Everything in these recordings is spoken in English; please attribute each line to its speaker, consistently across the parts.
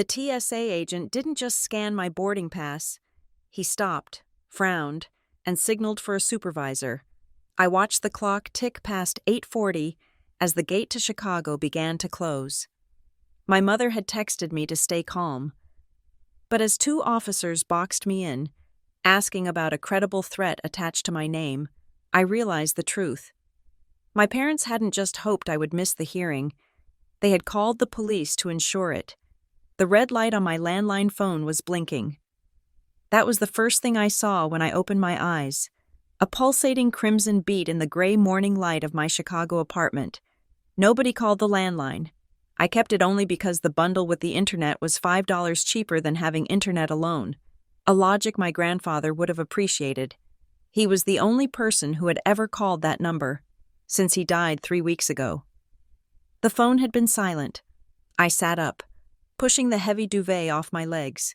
Speaker 1: The TSA agent didn't just scan my boarding pass. He stopped, frowned, and signaled for a supervisor. I watched the clock tick past 8:40 as the gate to Chicago began to close. My mother had texted me to stay calm. But as two officers boxed me in, asking about a credible threat attached to my name, I realized the truth. My parents hadn't just hoped I would miss the hearing. They had called the police to ensure it. The red light on my landline phone was blinking. That was the first thing I saw when I opened my eyes, a pulsating crimson beat in the gray morning light of my Chicago apartment. Nobody called the landline. I kept it only because the bundle with the internet was $5 cheaper than having internet alone, a logic my grandfather would have appreciated. He was the only person who had ever called that number, since he died 3 weeks ago. The phone had been silent. I sat up, pushing the heavy duvet off my legs.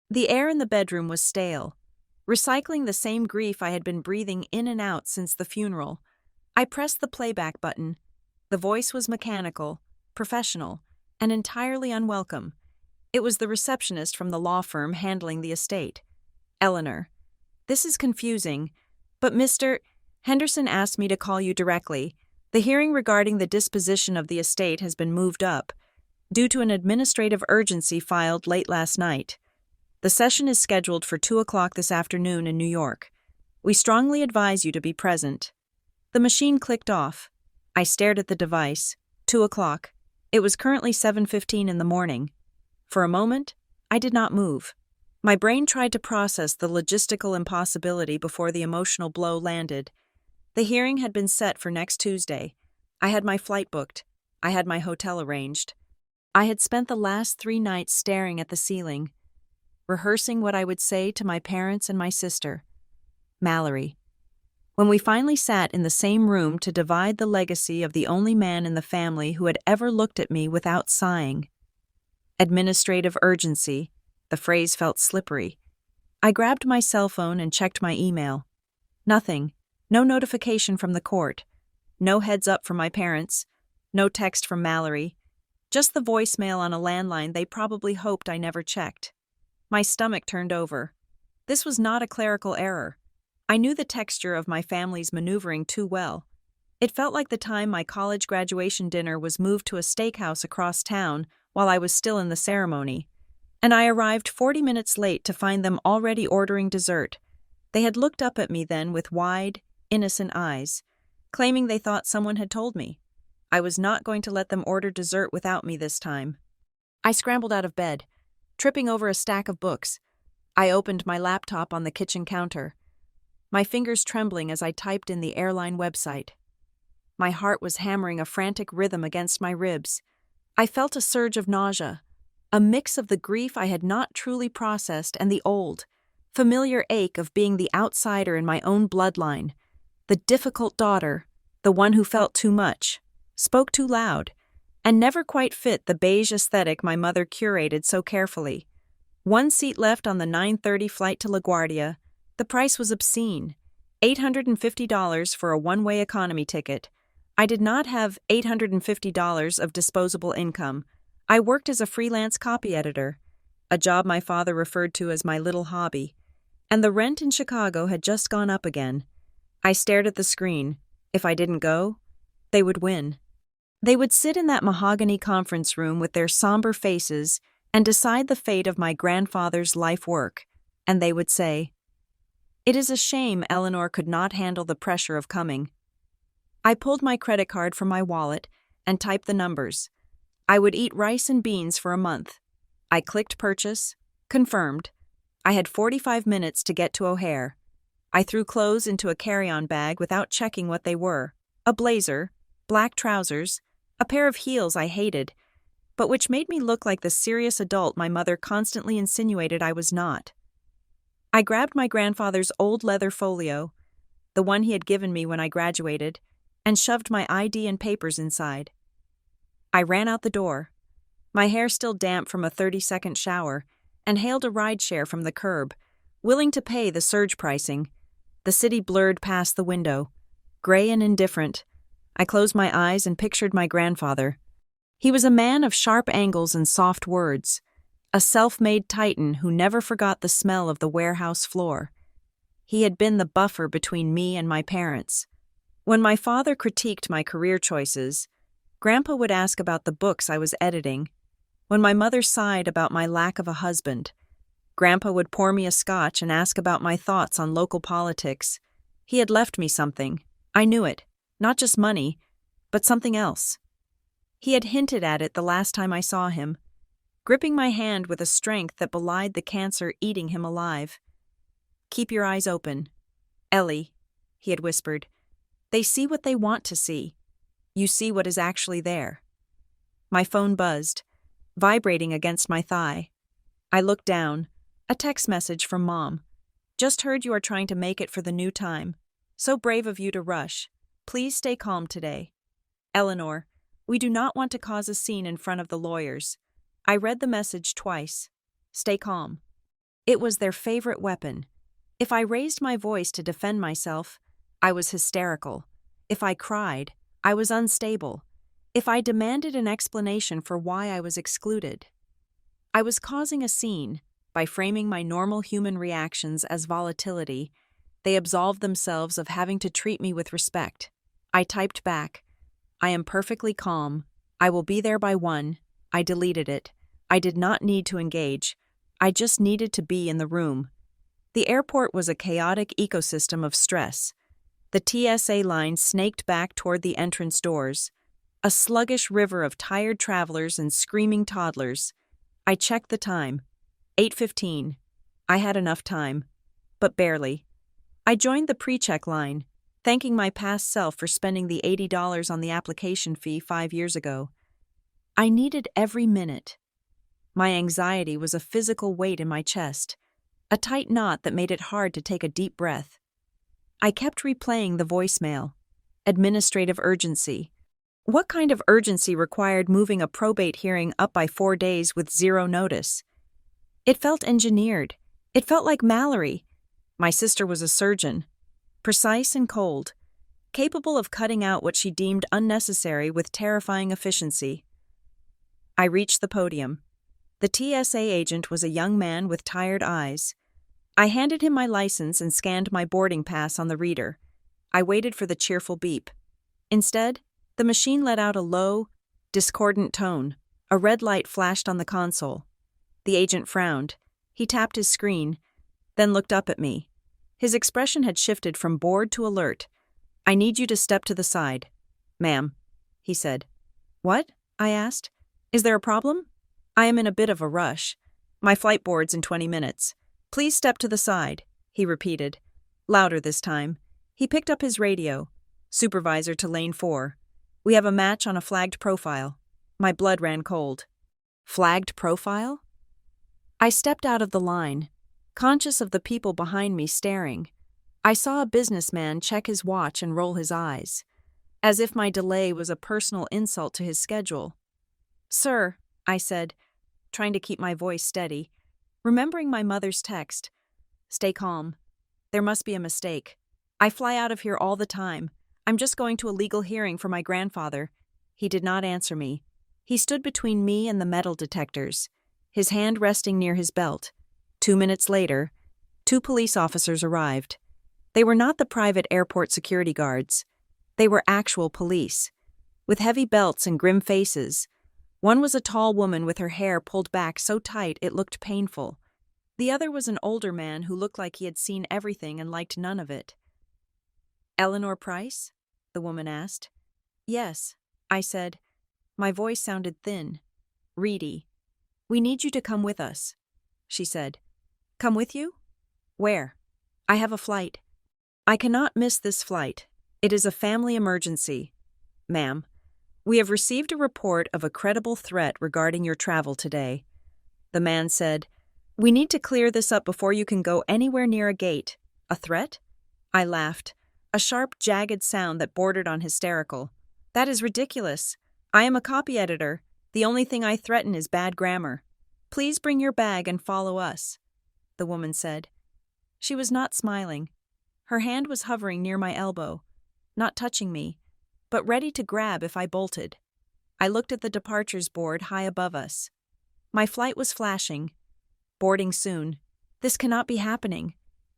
Speaker 1: The air in the bedroom was stale, recycling the same grief I had been breathing in and out since the funeral. I pressed the playback button. The voice was mechanical, professional, and entirely unwelcome. It was the receptionist from the law firm handling the estate. "Eleanor, this is confusing, but Mr. Henderson asked me to call you directly. The hearing regarding the disposition of the estate has been moved up, due to an administrative urgency filed late last night. The session is scheduled for 2 o'clock this afternoon in New York. We strongly advise you to be present." The machine clicked off. I stared at the device. 2 o'clock. It was currently 7:15 in the morning. For a moment, I did not move. My brain tried to process the logistical impossibility before the emotional blow landed. The hearing had been set for next Tuesday. I had my flight booked. I had my hotel arranged. I had spent the last 3 nights staring at the ceiling, rehearsing what I would say to my parents and my sister. Mallory. When we finally sat in the same room to divide the legacy of the only man in the family who had ever looked at me without sighing. Administrative urgency. The phrase felt slippery. I grabbed my cell phone and checked my email. Nothing. No notification from the court. No heads up from my parents. No text from Mallory. Just the voicemail on a landline they probably hoped I never checked. My stomach turned over. This was not a clerical error. I knew the texture of my family's maneuvering too well. It felt like the time my college graduation dinner was moved to a steakhouse across town while I was still in the ceremony. And I arrived 40 minutes late to find them already ordering dessert. They had looked up at me then with wide, innocent eyes, claiming they thought someone had told me. I was not going to let them order dessert without me this time. I scrambled out of bed, tripping over a stack of books. I opened my laptop on the kitchen counter, my fingers trembling as I typed in the airline website. My heart was hammering a frantic rhythm against my ribs. I felt a surge of nausea, a mix of the grief I had not truly processed and the old, familiar ache of being the outsider in my own bloodline, the difficult daughter, the one who felt too much, spoke too loud, and never quite fit the beige aesthetic my mother curated so carefully. 1 seat left on the 9:30 flight to LaGuardia. The price was obscene, $850 for a one-way economy ticket. I did not have $850 of disposable income. I worked as a freelance copy editor, a job my father referred to as my little hobby, and the rent in Chicago had just gone up again. I stared at the screen. If I didn't go, they would win. They would sit in that mahogany conference room with their somber faces and decide the fate of my grandfather's life work, and they would say, "It is a shame Eleanor could not handle the pressure of coming." I pulled my credit card from my wallet and typed the numbers. I would eat rice and beans for a month. I clicked purchase, confirmed. I had 45 minutes to get to O'Hare. I threw clothes into a carry-on bag without checking what they were. A blazer, black trousers, a pair of heels I hated, but which made me look like the serious adult my mother constantly insinuated I was not. I grabbed my grandfather's old leather folio, the one he had given me when I graduated, and shoved my ID and papers inside. I ran out the door, my hair still damp from a 30-second shower, and hailed a rideshare from the curb, willing to pay the surge pricing. The city blurred past the window, gray and indifferent. I closed my eyes and pictured my grandfather. He was a man of sharp angles and soft words, a self-made titan who never forgot the smell of the warehouse floor. He had been the buffer between me and my parents. When my father critiqued my career choices, Grandpa would ask about the books I was editing. When my mother sighed about my lack of a husband, Grandpa would pour me a scotch and ask about my thoughts on local politics. He had left me something. I knew it. Not just money, but something else. He had hinted at it the last time I saw him, gripping my hand with a strength that belied the cancer eating him alive. "Keep your eyes open. Ellie," he had whispered. "They see what they want to see. You see what is actually there." My phone buzzed, vibrating against my thigh. I looked down. A text message from Mom. "Just heard you are trying to make it for the new time. So brave of you to rush. Please stay calm today. Eleanor, we do not want to cause a scene in front of the lawyers." I read the message twice. Stay calm. It was their favorite weapon. If I raised my voice to defend myself, I was hysterical. If I cried, I was unstable. If I demanded an explanation for why I was excluded, I was causing a scene. By framing my normal human reactions as volatility, they absolved themselves of having to treat me with respect. I typed back, "I am perfectly calm. I will be there by 1. I deleted it. I did not need to engage. I just needed to be in the room. The airport was a chaotic ecosystem of stress. The TSA line snaked back toward the entrance doors, a sluggish river of tired travelers and screaming toddlers. I checked the time. 8:15. I had enough time, but barely. I joined the pre-check line, thanking my past self for spending the $80 on the application fee 5 years ago. I needed every minute. My anxiety was a physical weight in my chest, a tight knot that made it hard to take a deep breath. I kept replaying the voicemail. Administrative urgency. What kind of urgency required moving a probate hearing up by 4 days with zero notice? It felt engineered. It felt like Mallory. My sister was a surgeon, precise and cold, capable of cutting out what she deemed unnecessary with terrifying efficiency. I reached the podium. The TSA agent was a young man with tired eyes. I handed him my license and scanned my boarding pass on the reader. I waited for the cheerful beep. Instead, the machine let out a low, discordant tone. A red light flashed on the console. The agent frowned. He tapped his screen, then looked up at me. His expression had shifted from bored to alert. "I need you to step to the side." "Ma'am," he said. "What?" I asked. "Is there a problem?" "I am in a bit of a rush. My flight boards in 20 minutes. Please step to the side," he repeated, louder this time. He picked up his radio. "Supervisor to lane 4. We have a match on a flagged profile." My blood ran cold. Flagged profile? I stepped out of the line, conscious of the people behind me staring. I saw a businessman check his watch and roll his eyes, as if my delay was a personal insult to his schedule. "Sir," I said, trying to keep my voice steady, remembering my mother's text. "Stay calm. There must be a mistake. I fly out of here all the time. I'm just going to a legal hearing for my grandfather." He did not answer me. He stood between me and the metal detectors, his hand resting near his belt. 2 minutes later, 2 police officers arrived. They were not the private airport security guards. They were actual police, with heavy belts and grim faces. One was a tall woman with her hair pulled back so tight it looked painful. The other was an older man who looked like he had seen everything and liked none of it. "Eleanor Price?" the woman asked. "Yes," I said. My voice sounded thin, reedy. "We need you to come with us," she said. "Come with you? Where?" "I have a flight." "I cannot miss this flight. It is a family emergency." "Ma'am, we have received a report of a credible threat regarding your travel today." The man said, "We need to clear this up before you can go anywhere near a gate." "A threat?" I laughed, a sharp, jagged sound that bordered on hysterical. "That is ridiculous. I am a copy editor. The only thing I threaten is bad grammar. Please bring your bag and follow us," the woman said. She was not smiling. Her hand was hovering near my elbow, not touching me, but ready to grab if I bolted. I looked at the departures board high above us. My flight was flashing. Boarding soon. This cannot be happening,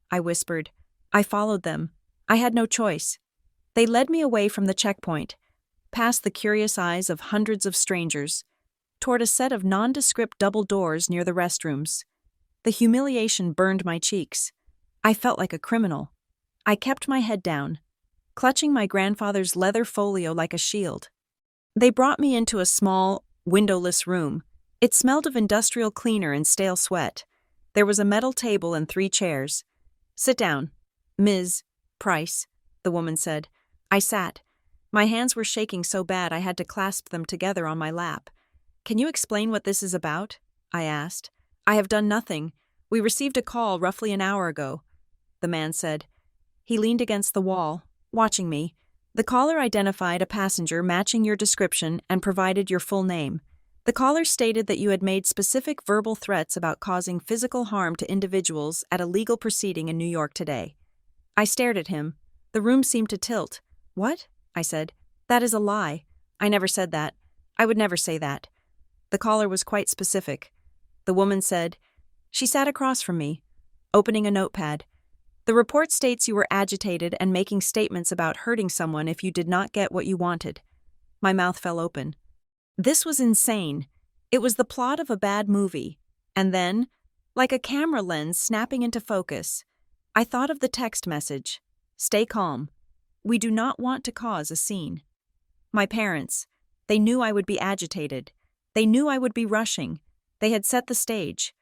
Speaker 1: I whispered. I followed them. I had no choice. They led me away from the checkpoint, past the curious eyes of hundreds of strangers, toward a set of nondescript double doors near the restrooms. The humiliation burned my cheeks. I felt like a criminal. I kept my head down, clutching my grandfather's leather folio like a shield. They brought me into a small, windowless room. It smelled of industrial cleaner and stale sweat. There was a metal table and 3 chairs. "Sit down, Ms. Price," the woman said. I sat. My hands were shaking so bad I had to clasp them together on my lap. "Can you explain what this is about?" I asked. "I have done nothing. We received a call roughly an hour ago," the man said. He leaned against the wall, watching me. "The caller identified a passenger matching your description and provided your full name. The caller stated that you had made specific verbal threats about causing physical harm to individuals at a legal proceeding in New York today." I stared at him. The room seemed to tilt. "What?" I said. "That is a lie. I never said that. I would never say that." The caller was quite specific. The woman said, she sat across from me, opening a notepad. "The report states you were agitated and making statements about hurting someone if you did not get what you wanted." My mouth fell open. This was insane. It was the plot of a bad movie. And then, like a camera lens snapping into focus, I thought of the text message. "Stay calm. We do not want to cause a scene." My parents, they knew I would be agitated. They knew I would be rushing. They had set the stage.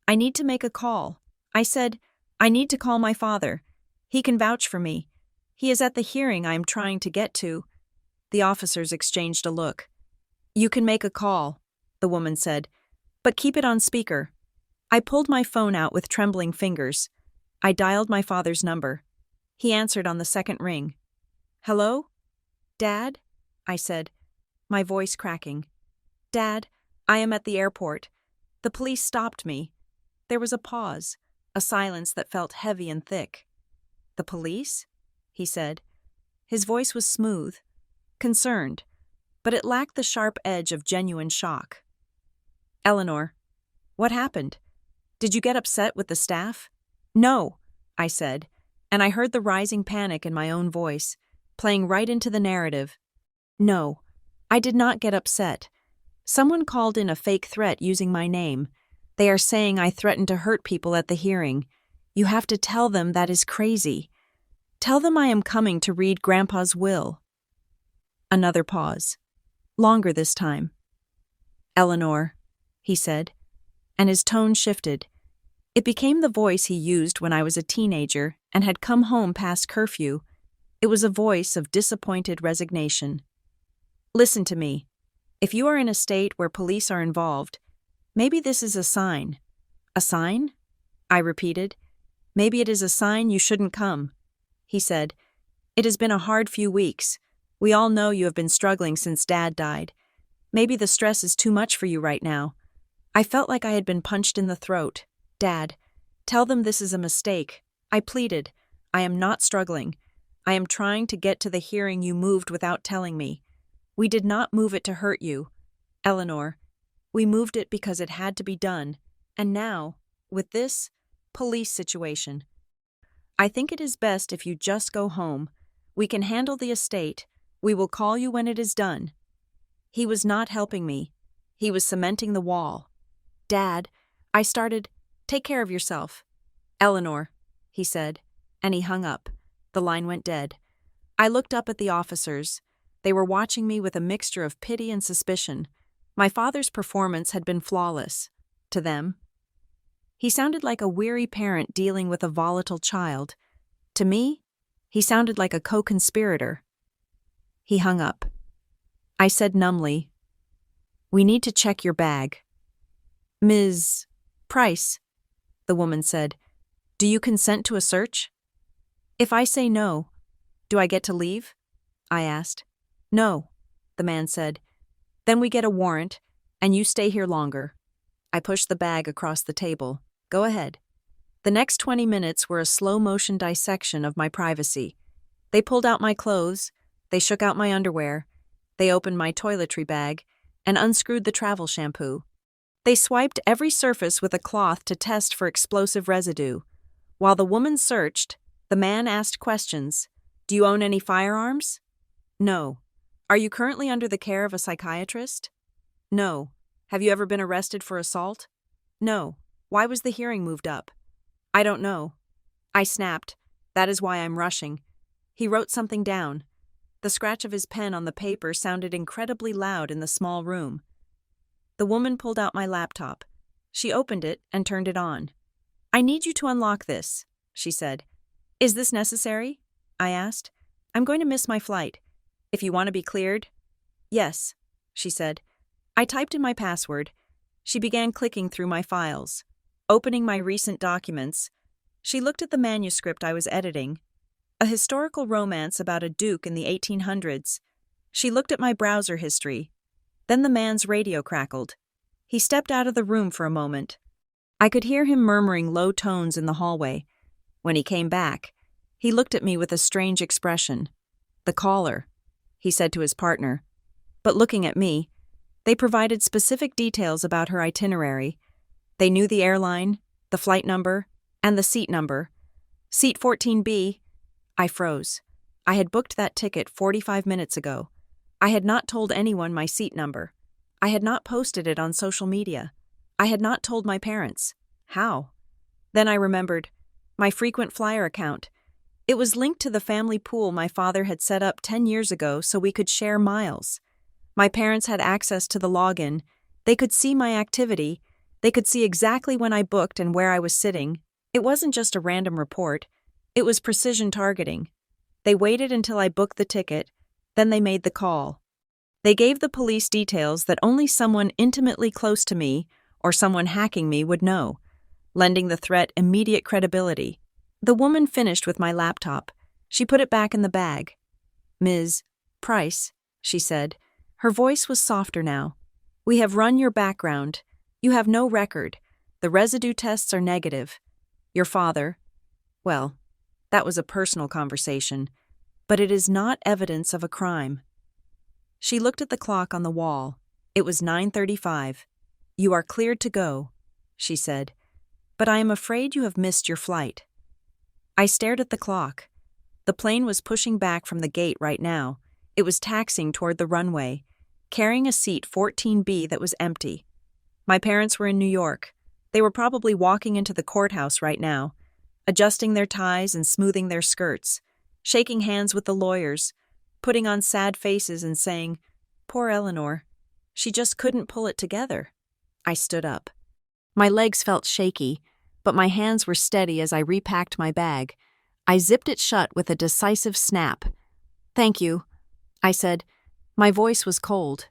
Speaker 1: "I need to make a call." I said, "I need to call my father. He can vouch for me. He is at the hearing I am trying to get to." The officers exchanged a look. "You can make a call," the woman said, "but keep it on speaker." I pulled my phone out with trembling fingers. I dialed my father's number. He answered on the second ring. "Hello? Dad?" I said, my voice cracking. "Dad, I am at the airport. The police stopped me." There was a pause, a silence that felt heavy and thick. "The police?" he said. His voice was smooth, concerned, but it lacked the sharp edge of genuine shock. "Eleanor, what happened? Did you get upset with the staff?" "No," I said, and I heard the rising panic in my own voice, playing right into the narrative. "No, I did not get upset. Someone called in a fake threat using my name. They are saying I threatened to hurt people at the hearing. You have to tell them that is crazy. Tell them I am coming to read Grandpa's will." Another pause. Longer this time. "Eleanor," he said, and his tone shifted. It became the voice he used when I was a teenager and had come home past curfew. It was a voice of disappointed resignation. "Listen to me. If you are in a state where police are involved, maybe this is a sign." "A sign?" I repeated. "Maybe it is a sign you shouldn't come," he said. "It has been a hard few weeks. We all know you have been struggling since Dad died. Maybe the stress is too much for you right now." I felt like I had been punched in the throat. "Dad, tell them this is a mistake," I pleaded. "I am not struggling. I am trying to get to the hearing you moved without telling me. We did not move it to hurt you, Eleanor. We moved it because it had to be done. And now, with this police situation, I think it is best if you just go home. We can handle the estate. We will call you when it is done." He was not helping me. He was cementing the wall. "Dad," I started, "take care of yourself." "Eleanor," he said, and he hung up. The line went dead. I looked up at the officers. They were watching me with a mixture of pity and suspicion. My father's performance had been flawless. To them. He sounded like a weary parent dealing with a volatile child. To me, he sounded like a co-conspirator. He hung up. I said numbly, "We need to check your bag." "Ms. Price," the woman said, "do you consent to a search?" "If I say no, do I get to leave?" I asked. "No," the man said. "Then we get a warrant, and you stay here longer." I pushed the bag across the table. "Go ahead." The next 20 minutes were a slow-motion dissection of my privacy. They pulled out my clothes, they shook out my underwear, they opened my toiletry bag, and unscrewed the travel shampoo. They swiped every surface with a cloth to test for explosive residue. While the woman searched, the man asked questions. Do you own any firearms? No. Are you currently under the care of a psychiatrist? No. Have you ever been arrested for assault? No. Why was the hearing moved up? I don't know. I snapped. That is why I'm rushing. He wrote something down. The scratch of his pen on the paper sounded incredibly loud in the small room. The woman pulled out my laptop. She opened it and turned it on. I need you to unlock this, she said. Is this necessary? I asked. I'm going to miss my flight. If you want to be cleared? Yes, she said. I typed in my password. She began clicking through my files, opening my recent documents. She looked at the manuscript I was editing, a historical romance about a duke in the 1800s. She looked at my browser history. Then the man's radio crackled. He stepped out of the room for a moment. I could hear him murmuring low tones in the hallway. When he came back, he looked at me with a strange expression. The caller, he said to his partner. But looking at me, they provided specific details about her itinerary. They knew the airline, the flight number, and the seat number. Seat 14B. I froze. I had booked that ticket 45 minutes ago. I had not told anyone my seat number. I had not posted it on social media. I had not told my parents. How? Then I remembered. My frequent flyer account. It was linked to the family pool my father had set up 10 years ago so we could share miles. My parents had access to the login. They could see my activity. They could see exactly when I booked and where I was sitting. It wasn't just a random report. It was precision targeting. They waited until I booked the ticket. Then they made the call. They gave the police details that only someone intimately close to me or someone hacking me would know, lending the threat immediate credibility. The woman finished with my laptop. She put it back in the bag. Ms. Price, she said. Her voice was softer now. We have run your background. You have no record. The residue tests are negative. Your father, well, that was a personal conversation, but it is not evidence of a crime. She looked at the clock on the wall. It was 9:35. You are cleared to go, she said, but I am afraid you have missed your flight. I stared at the clock. The plane was pushing back from the gate right now. It was taxiing toward the runway, carrying a seat 14B that was empty. My parents were in New York. They were probably walking into the courthouse right now, adjusting their ties and smoothing their skirts, shaking hands with the lawyers, putting on sad faces and saying, "Poor Eleanor, she just couldn't pull it together." I stood up. My legs felt shaky, but my hands were steady as I repacked my bag. I zipped it shut with a decisive snap. "Thank you," I said. My voice was cold.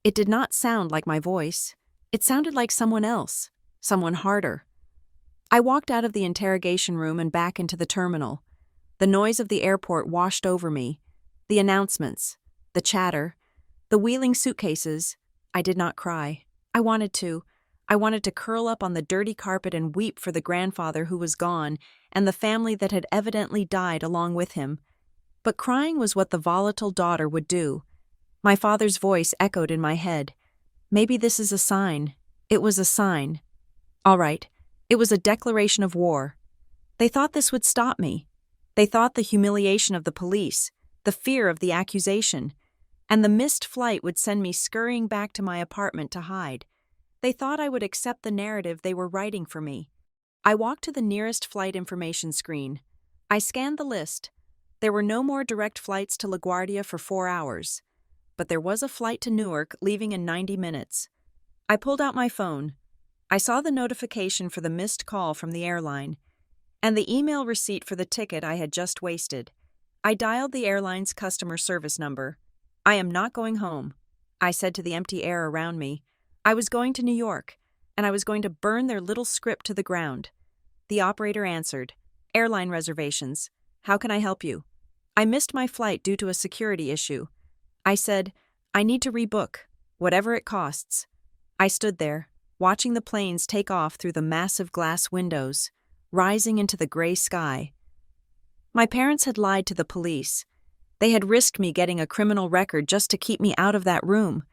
Speaker 1: It did not sound like my voice. It sounded like someone else, someone harder. I walked out of the interrogation room and back into the terminal. The noise of the airport washed over me. The announcements, the chatter, the wheeling suitcases. I did not cry. I wanted to. I wanted to curl up on the dirty carpet and weep for the grandfather who was gone and the family that had evidently died along with him. But crying was what the volatile daughter would do. My father's voice echoed in my head. Maybe this is a sign. It was a sign. All right. It was a declaration of war. They thought this would stop me. They thought the humiliation of the police, the fear of the accusation, and the missed flight would send me scurrying back to my apartment to hide. They thought I would accept the narrative they were writing for me. I walked to the nearest flight information screen. I scanned the list. There were no more direct flights to LaGuardia for 4 hours. But there was a flight to Newark leaving in 90 minutes. I pulled out my phone. I saw the notification for the missed call from the airline, and the email receipt for the ticket I had just wasted. I dialed the airline's customer service number. "I am not going home," I said to the empty air around me. I was going to New York, and I was going to burn their little script to the ground. The operator answered, "Airline reservations. How can I help you?" I missed my flight due to a security issue. I said, "I need to rebook, whatever it costs." I stood there, watching the planes take off through the massive glass windows, rising into the gray sky. My parents had lied to the police. They had risked me getting a criminal record just to keep me out of that room.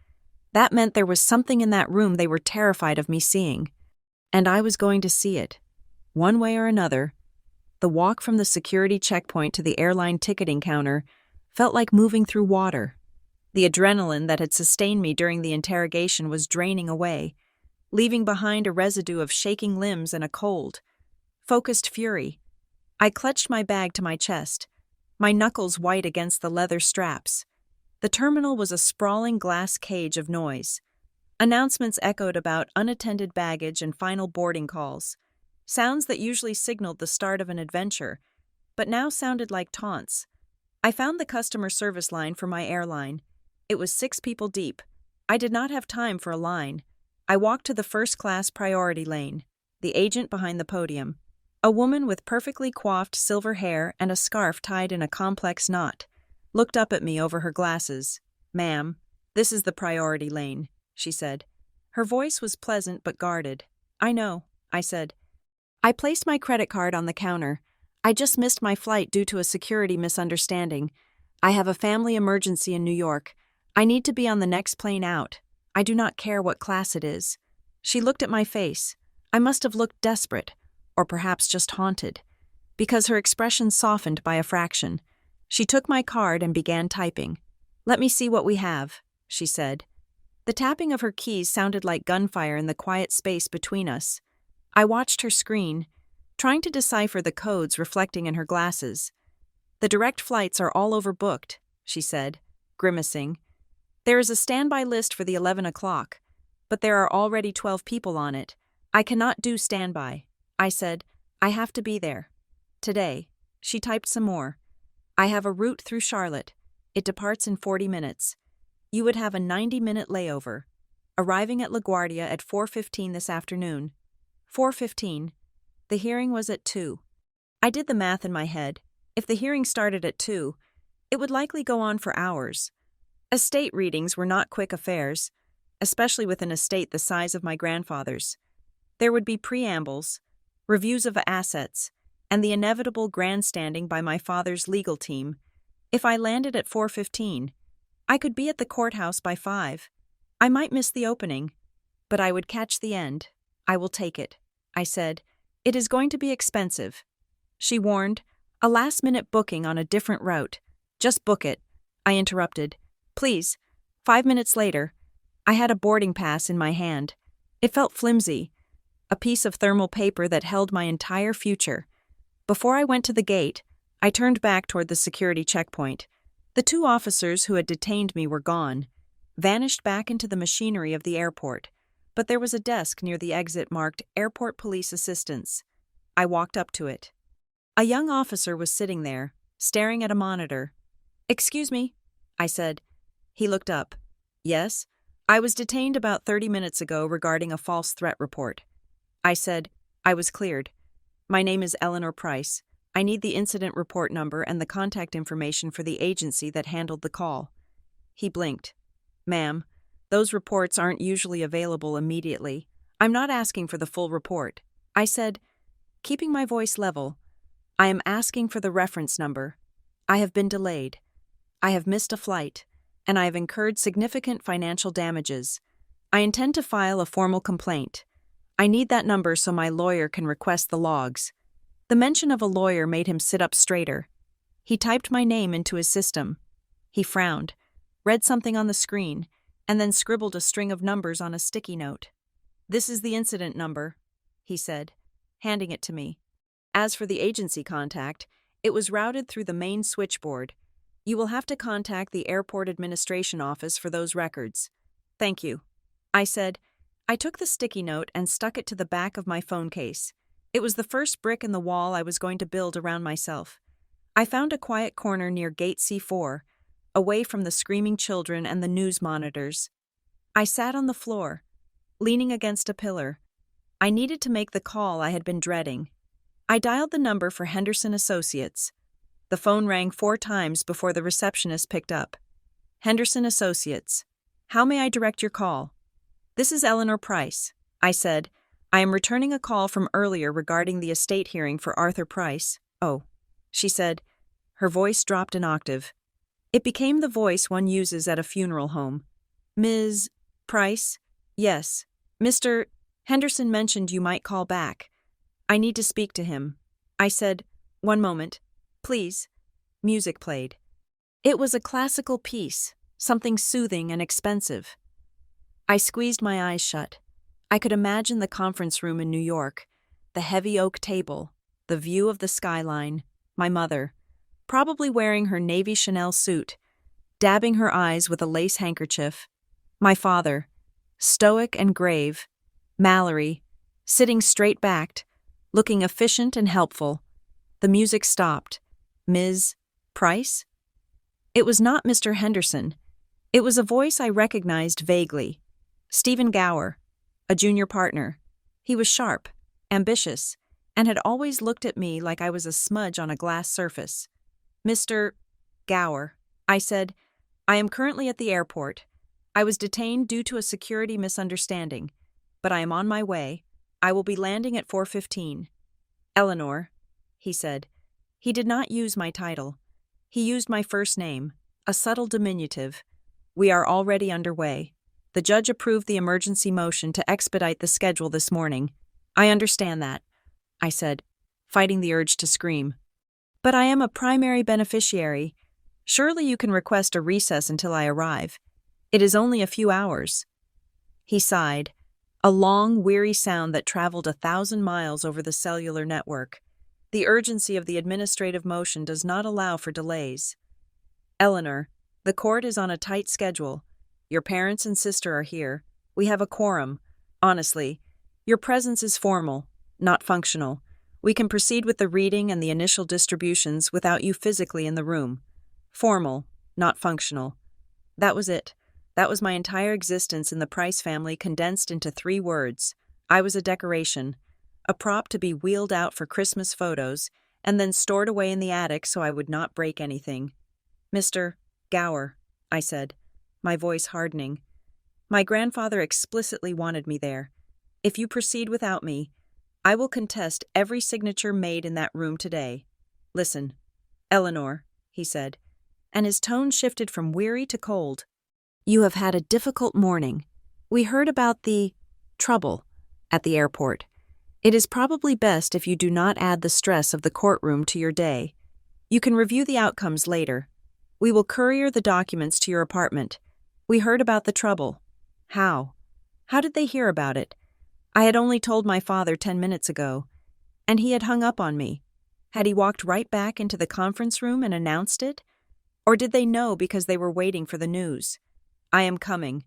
Speaker 1: That meant there was something in that room they were terrified of me seeing. And I was going to see it. One way or another. The walk from the security checkpoint to the airline ticketing counter felt like moving through water. The adrenaline that had sustained me during the interrogation was draining away, leaving behind a residue of shaking limbs and a cold, focused fury. I clutched my bag to my chest, my knuckles white against the leather straps. The terminal was a sprawling glass cage of noise. Announcements echoed about unattended baggage and final boarding calls, sounds that usually signaled the start of an adventure, but now sounded like taunts. I found the customer service line for my airline. It was 6 people deep. I did not have time for a line. I walked to the first-class priority lane, the agent behind the podium. A woman with perfectly coiffed silver hair and a scarf tied in a complex knot looked up at me over her glasses. "Ma'am, this is the priority lane," she said. Her voice was pleasant but guarded. "I know," I said. I placed my credit card on the counter. I just missed my flight due to a security misunderstanding. I have a family emergency in New York. I need to be on the next plane out. I do not care what class it is. She looked at my face. I must have looked desperate, or perhaps just haunted, because her expression softened by a fraction. She took my card and began typing. "Let me see what we have," she said. The tapping of her keys sounded like gunfire in the quiet space between us. I watched her screen, trying to decipher the codes reflecting in her glasses. "The direct flights are all overbooked," she said, grimacing. "There is a standby list for the 11 o'clock, but there are already 12 people on it. I cannot do standby." I said, "I have to be there. Today." She typed some more. "I have a route through Charlotte. It departs in 40 minutes. You would have a 90-minute layover, arriving at LaGuardia at 4:15 this afternoon." 4:15. The hearing was at 2. I did the math in my head. If the hearing started at 2, it would likely go on for hours. Estate readings were not quick affairs, especially with an estate the size of my grandfather's. There would be preambles, reviews of assets, and the inevitable grandstanding by my father's legal team. If I landed at 4:15, I could be at the courthouse by 5. I might miss the opening, but I would catch the end. "I will take it," I said. "It is going to be expensive." She warned, "A last-minute booking on a different route. Just book it." I interrupted. "Please." 5 minutes later, I had a boarding pass in my hand. It felt flimsy, a piece of thermal paper that held my entire future. Before I went to the gate, I turned back toward the security checkpoint. The 2 officers who had detained me were gone, vanished back into the machinery of the airport, but there was a desk near the exit marked Airport Police Assistance. I walked up to it. A young officer was sitting there, staring at a monitor. "Excuse me," I said. He looked up. "Yes? I was detained about 30 minutes ago regarding a false threat report." I said, "I was cleared. My name is Eleanor Price. I need the incident report number and the contact information for the agency that handled the call." He blinked. "Ma'am, those reports aren't usually available immediately. I'm not asking for the full report." I said, keeping my voice level, "I am asking for the reference number. I have been delayed. I have missed a flight, and I have incurred significant financial damages. I intend to file a formal complaint. I need that number so my lawyer can request the logs." The mention of a lawyer made him sit up straighter. He typed my name into his system. He frowned, read something on the screen, and then scribbled a string of numbers on a sticky note. "This is the incident number," he said, handing it to me. As for the agency contact, it was routed through the main switchboard. "You will have to contact the airport administration office for those records." "Thank you," I said. I took the sticky note and stuck it to the back of my phone case. It was the first brick in the wall I was going to build around myself. I found a quiet corner near Gate C4, away from the screaming children and the news monitors. I sat on the floor, leaning against a pillar. I needed to make the call I had been dreading. I dialed the number for Henderson Associates. The phone rang 4 times before the receptionist picked up. "Henderson Associates. How may I direct your call?" "This is Eleanor Price," I said. "I am returning a call from earlier regarding the estate hearing for Arthur Price." "Oh," she said. Her voice dropped an octave. It became the voice one uses at a funeral home. "Ms. Price? Yes. Mr. Henderson mentioned you might call back. I need to speak to him. I said, "One moment. Please." Music played. It was a classical piece, something soothing and expensive. I squeezed my eyes shut. I could imagine the conference room in New York, the heavy oak table, the view of the skyline, my mother, probably wearing her navy Chanel suit, dabbing her eyes with a lace handkerchief, my father, stoic and grave, Mallory, sitting straight-backed, looking efficient and helpful. The music stopped. Ms. Price? It was not Mr. Henderson. It was a voice I recognized vaguely. Stephen Gower, a junior partner. He was sharp, ambitious, and had always looked at me like I was a smudge on a glass surface. "Mr. Gower," I said, "I am currently at the airport. I was detained due to a security misunderstanding, but I am on my way. I will be landing at 4:15. "Eleanor," he said. He did not use my title. He used my first name, a subtle diminutive. "We are already underway. The judge approved the emergency motion to expedite the schedule this morning." "I understand that," I said, fighting the urge to scream. "But I am a primary beneficiary. Surely you can request a recess until I arrive. It is only a few hours." He sighed, a long, weary sound that traveled 1,000 miles over the cellular network. The urgency of the administrative motion does not allow for delays. "Eleanor, the court is on a tight schedule. Your parents and sister are here. We have a quorum. Honestly, your presence is formal, not functional. We can proceed with the reading and the initial distributions without you physically in the room. Formal, not functional." That was it. That was my entire existence in the Price family condensed into 3 words. I was a decoration, a prop to be wheeled out for Christmas photos and then stored away in the attic so I would not break anything. "Mr. Gower," I said, my voice hardening. "My grandfather explicitly wanted me there. If you proceed without me, I will contest every signature made in that room today. Listen, Eleanor," he said, and his tone shifted from weary to cold. "You have had a difficult morning. We heard about the trouble at the airport. It is probably best if you do not add the stress of the courtroom to your day. You can review the outcomes later. We will courier the documents to your apartment. We heard about the trouble." How? How did they hear about it? I had only told my father 10 minutes ago, and he had hung up on me. Had he walked right back into the conference room and announced it? Or did they know because they were waiting for the news? "I am coming."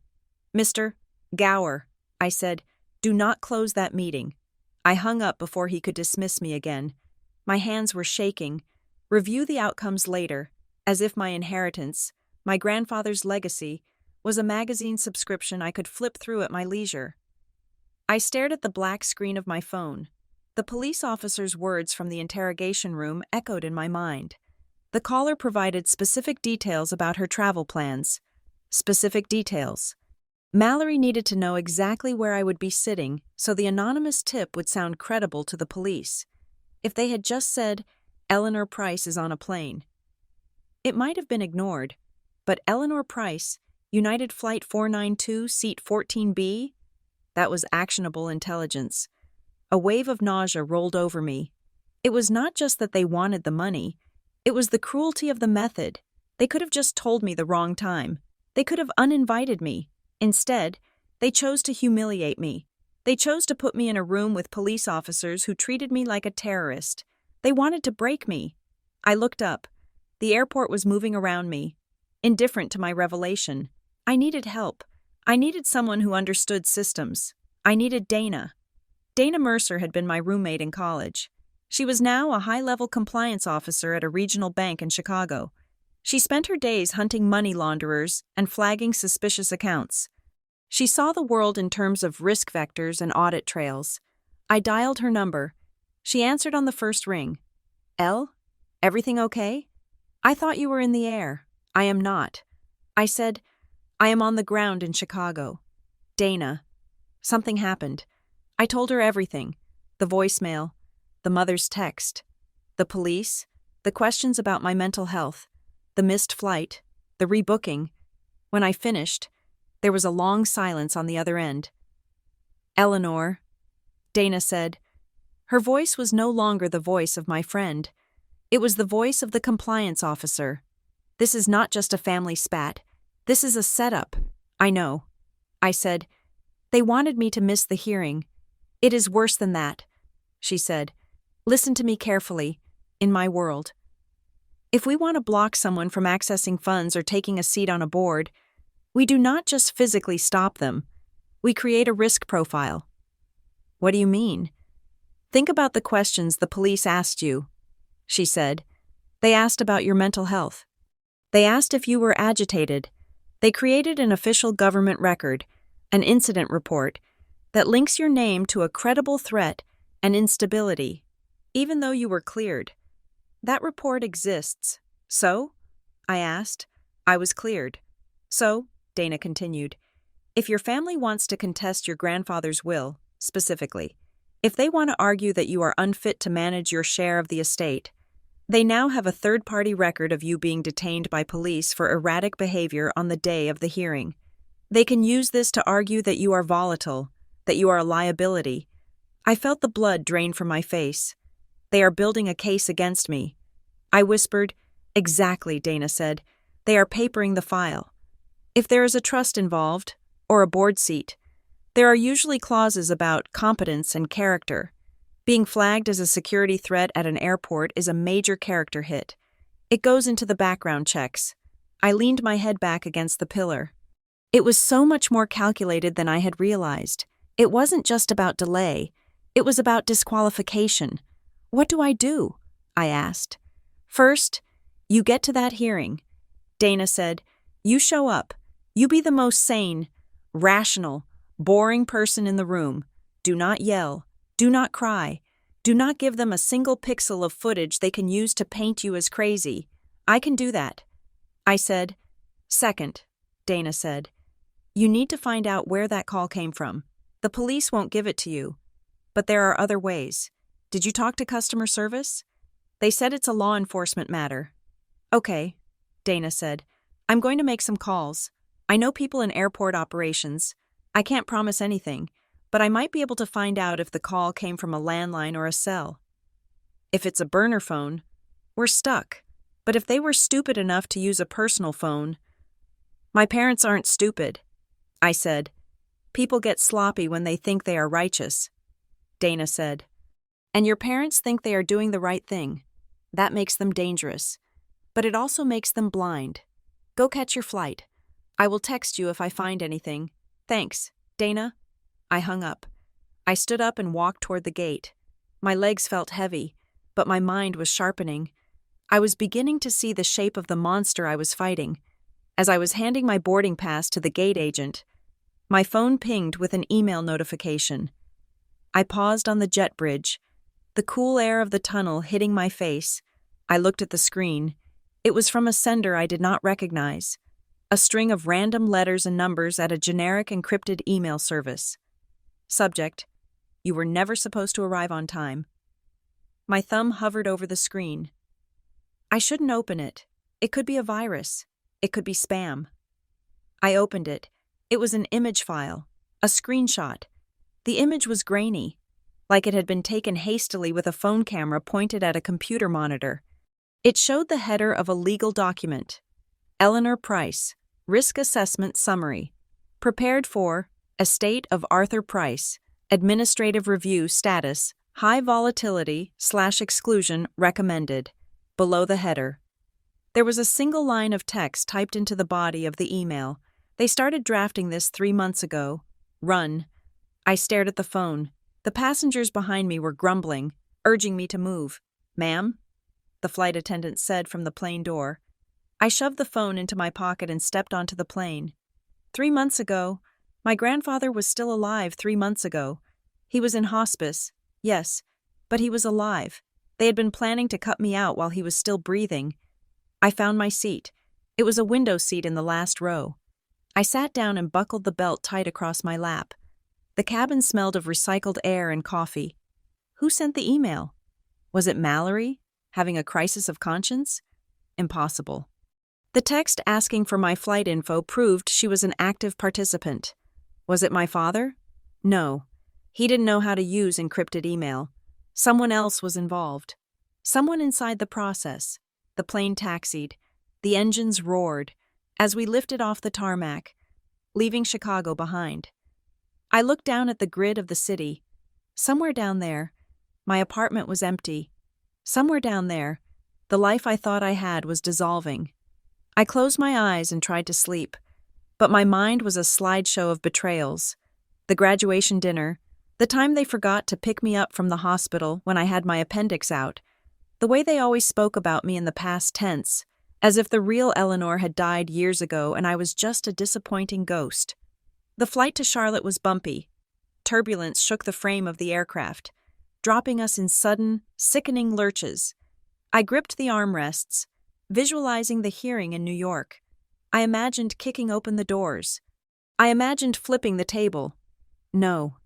Speaker 1: "Mr. Gower," I said, "do not close that meeting." I hung up before he could dismiss me again. My hands were shaking. Review the outcomes later, as if my inheritance, my grandfather's legacy, was a magazine subscription I could flip through at my leisure. I stared at the black screen of my phone. The police officer's words from the interrogation room echoed in my mind. The caller provided specific details about her travel plans. Specific details. Mallory needed to know exactly where I would be sitting so the anonymous tip would sound credible to the police. If they had just said, "Eleanor Price is on a plane," it might have been ignored, but Eleanor Price, United Flight 492, Seat 14B? That was actionable intelligence. A wave of nausea rolled over me. It was not just that they wanted the money. It was the cruelty of the method. They could have just told me the wrong time. They could have uninvited me. Instead, they chose to humiliate me. They chose to put me in a room with police officers who treated me like a terrorist. They wanted to break me. I looked up. The airport was moving around me, indifferent to my revelation. I needed help. I needed someone who understood systems. I needed Dana. Dana Mercer had been my roommate in college. She was now a high-level compliance officer at a regional bank in Chicago. She spent her days hunting money launderers and flagging suspicious accounts. She saw the world in terms of risk vectors and audit trails. I dialed her number. She answered on the first ring. "Elle? Everything okay?" "I thought you were in the air." "I am not." I said, "I am on the ground in Chicago." "Dana." Something happened. I told her everything. The voicemail, the mother's text, the police, the questions about my mental health, the missed flight, the rebooking. When I finished, There was a long silence on the other end. "Eleanor," Dana said. Her voice was no longer the voice of my friend. It was the voice of the compliance officer. "This is not just a family spat. This is a setup." "I know," I said. "They wanted me to miss the hearing." "It is worse than that," she said. "Listen to me carefully. In my world, if we want to block someone from accessing funds or taking a seat on a board, we do not just physically stop them. We create a risk profile." "What do you mean?" "Think about the questions the police asked you," she said. "They asked about your mental health. They asked if you were agitated. They created an official government record, an incident report, that links your name to a credible threat and instability, even though you were cleared. That report exists. So?" I asked. "I was cleared." "So," Dana continued, "if your family wants to contest your grandfather's will, specifically, if they want to argue that you are unfit to manage your share of the estate, they now have a third-party record of you being detained by police for erratic behavior on the day of the hearing. They can use this to argue that you are volatile, that you are a liability." I felt the blood drain from my face. "They are building a case against me." I whispered. "Exactly," Dana said. "They are papering the file. If there is a trust involved, or a board seat, there are usually clauses about competence and character. Being flagged as a security threat at an airport is a major character hit. It goes into the background checks." I leaned my head back against the pillar. It was so much more calculated than I had realized. It wasn't just about delay. It was about disqualification. "What do I do?" I asked. "First, you get to that hearing," Dana said. "You show up. You be the most sane, rational, boring person in the room. Do not yell. Do not cry. Do not give them a single pixel of footage they can use to paint you as crazy. I can do that," I said. "Second," Dana said, "you need to find out where that call came from. The police won't give it to you. But there are other ways. Did you talk to customer service? They said it's a law enforcement matter." "Okay," Dana said. "I'm going to make some calls. I know people in airport operations. I can't promise anything, but I might be able to find out if the call came from a landline or a cell. If it's a burner phone, we're stuck. But if they were stupid enough to use a personal phone—" "My parents aren't stupid," I said. "People get sloppy when they think they are righteous," Dana said. "And your parents think they are doing the right thing. That makes them dangerous. But it also makes them blind. Go catch your flight. I will text you if I find anything. Thanks, Dana." I hung up. I stood up and walked toward the gate. My legs felt heavy, but my mind was sharpening. I was beginning to see the shape of the monster I was fighting. As I was handing my boarding pass to the gate agent, my phone pinged with an email notification. I paused on the jet bridge, the cool air of the tunnel hitting my face. I looked at the screen. It was from a sender I did not recognize. A string of random letters and numbers at a generic encrypted email service. Subject: "You were never supposed to arrive on time." My thumb hovered over the screen. I shouldn't open it. It could be a virus. It could be spam. I opened it. It was an image file, a screenshot. The image was grainy, like it had been taken hastily with a phone camera pointed at a computer monitor. It showed the header of a legal document. Eleanor Price, Risk Assessment Summary. Prepared for Estate of Arthur Price. Administrative Review Status. High volatility/exclusion recommended. Below the header. There was a single line of text typed into the body of the email. "They started drafting this 3 months ago. Run." I stared at the phone. The passengers behind me were grumbling, urging me to move. "Ma'am?" the flight attendant said from the plane door. I shoved the phone into my pocket and stepped onto the plane. 3 months ago. My grandfather was still alive 3 months ago. He was in hospice, yes, but he was alive. They had been planning to cut me out while he was still breathing. I found my seat. It was a window seat in the last row. I sat down and buckled the belt tight across my lap. The cabin smelled of recycled air and coffee. Who sent the email? Was it Mallory, having a crisis of conscience? Impossible. The text asking for my flight info proved she was an active participant. Was it my father? No. He didn't know how to use encrypted email. Someone else was involved. Someone inside the process. The plane taxied. The engines roared as we lifted off the tarmac, leaving Chicago behind. I looked down at the grid of the city. Somewhere down there, my apartment was empty. Somewhere down there, the life I thought I had was dissolving. I closed my eyes and tried to sleep, but my mind was a slideshow of betrayals. The graduation dinner, the time they forgot to pick me up from the hospital when I had my appendix out, the way they always spoke about me in the past tense, as if the real Eleanor had died years ago and I was just a disappointing ghost. The flight to Charlotte was bumpy. Turbulence shook the frame of the aircraft, dropping us in sudden, sickening lurches. I gripped the armrests, visualizing the hearing in New York. I imagined kicking open the doors. I imagined flipping the table. No.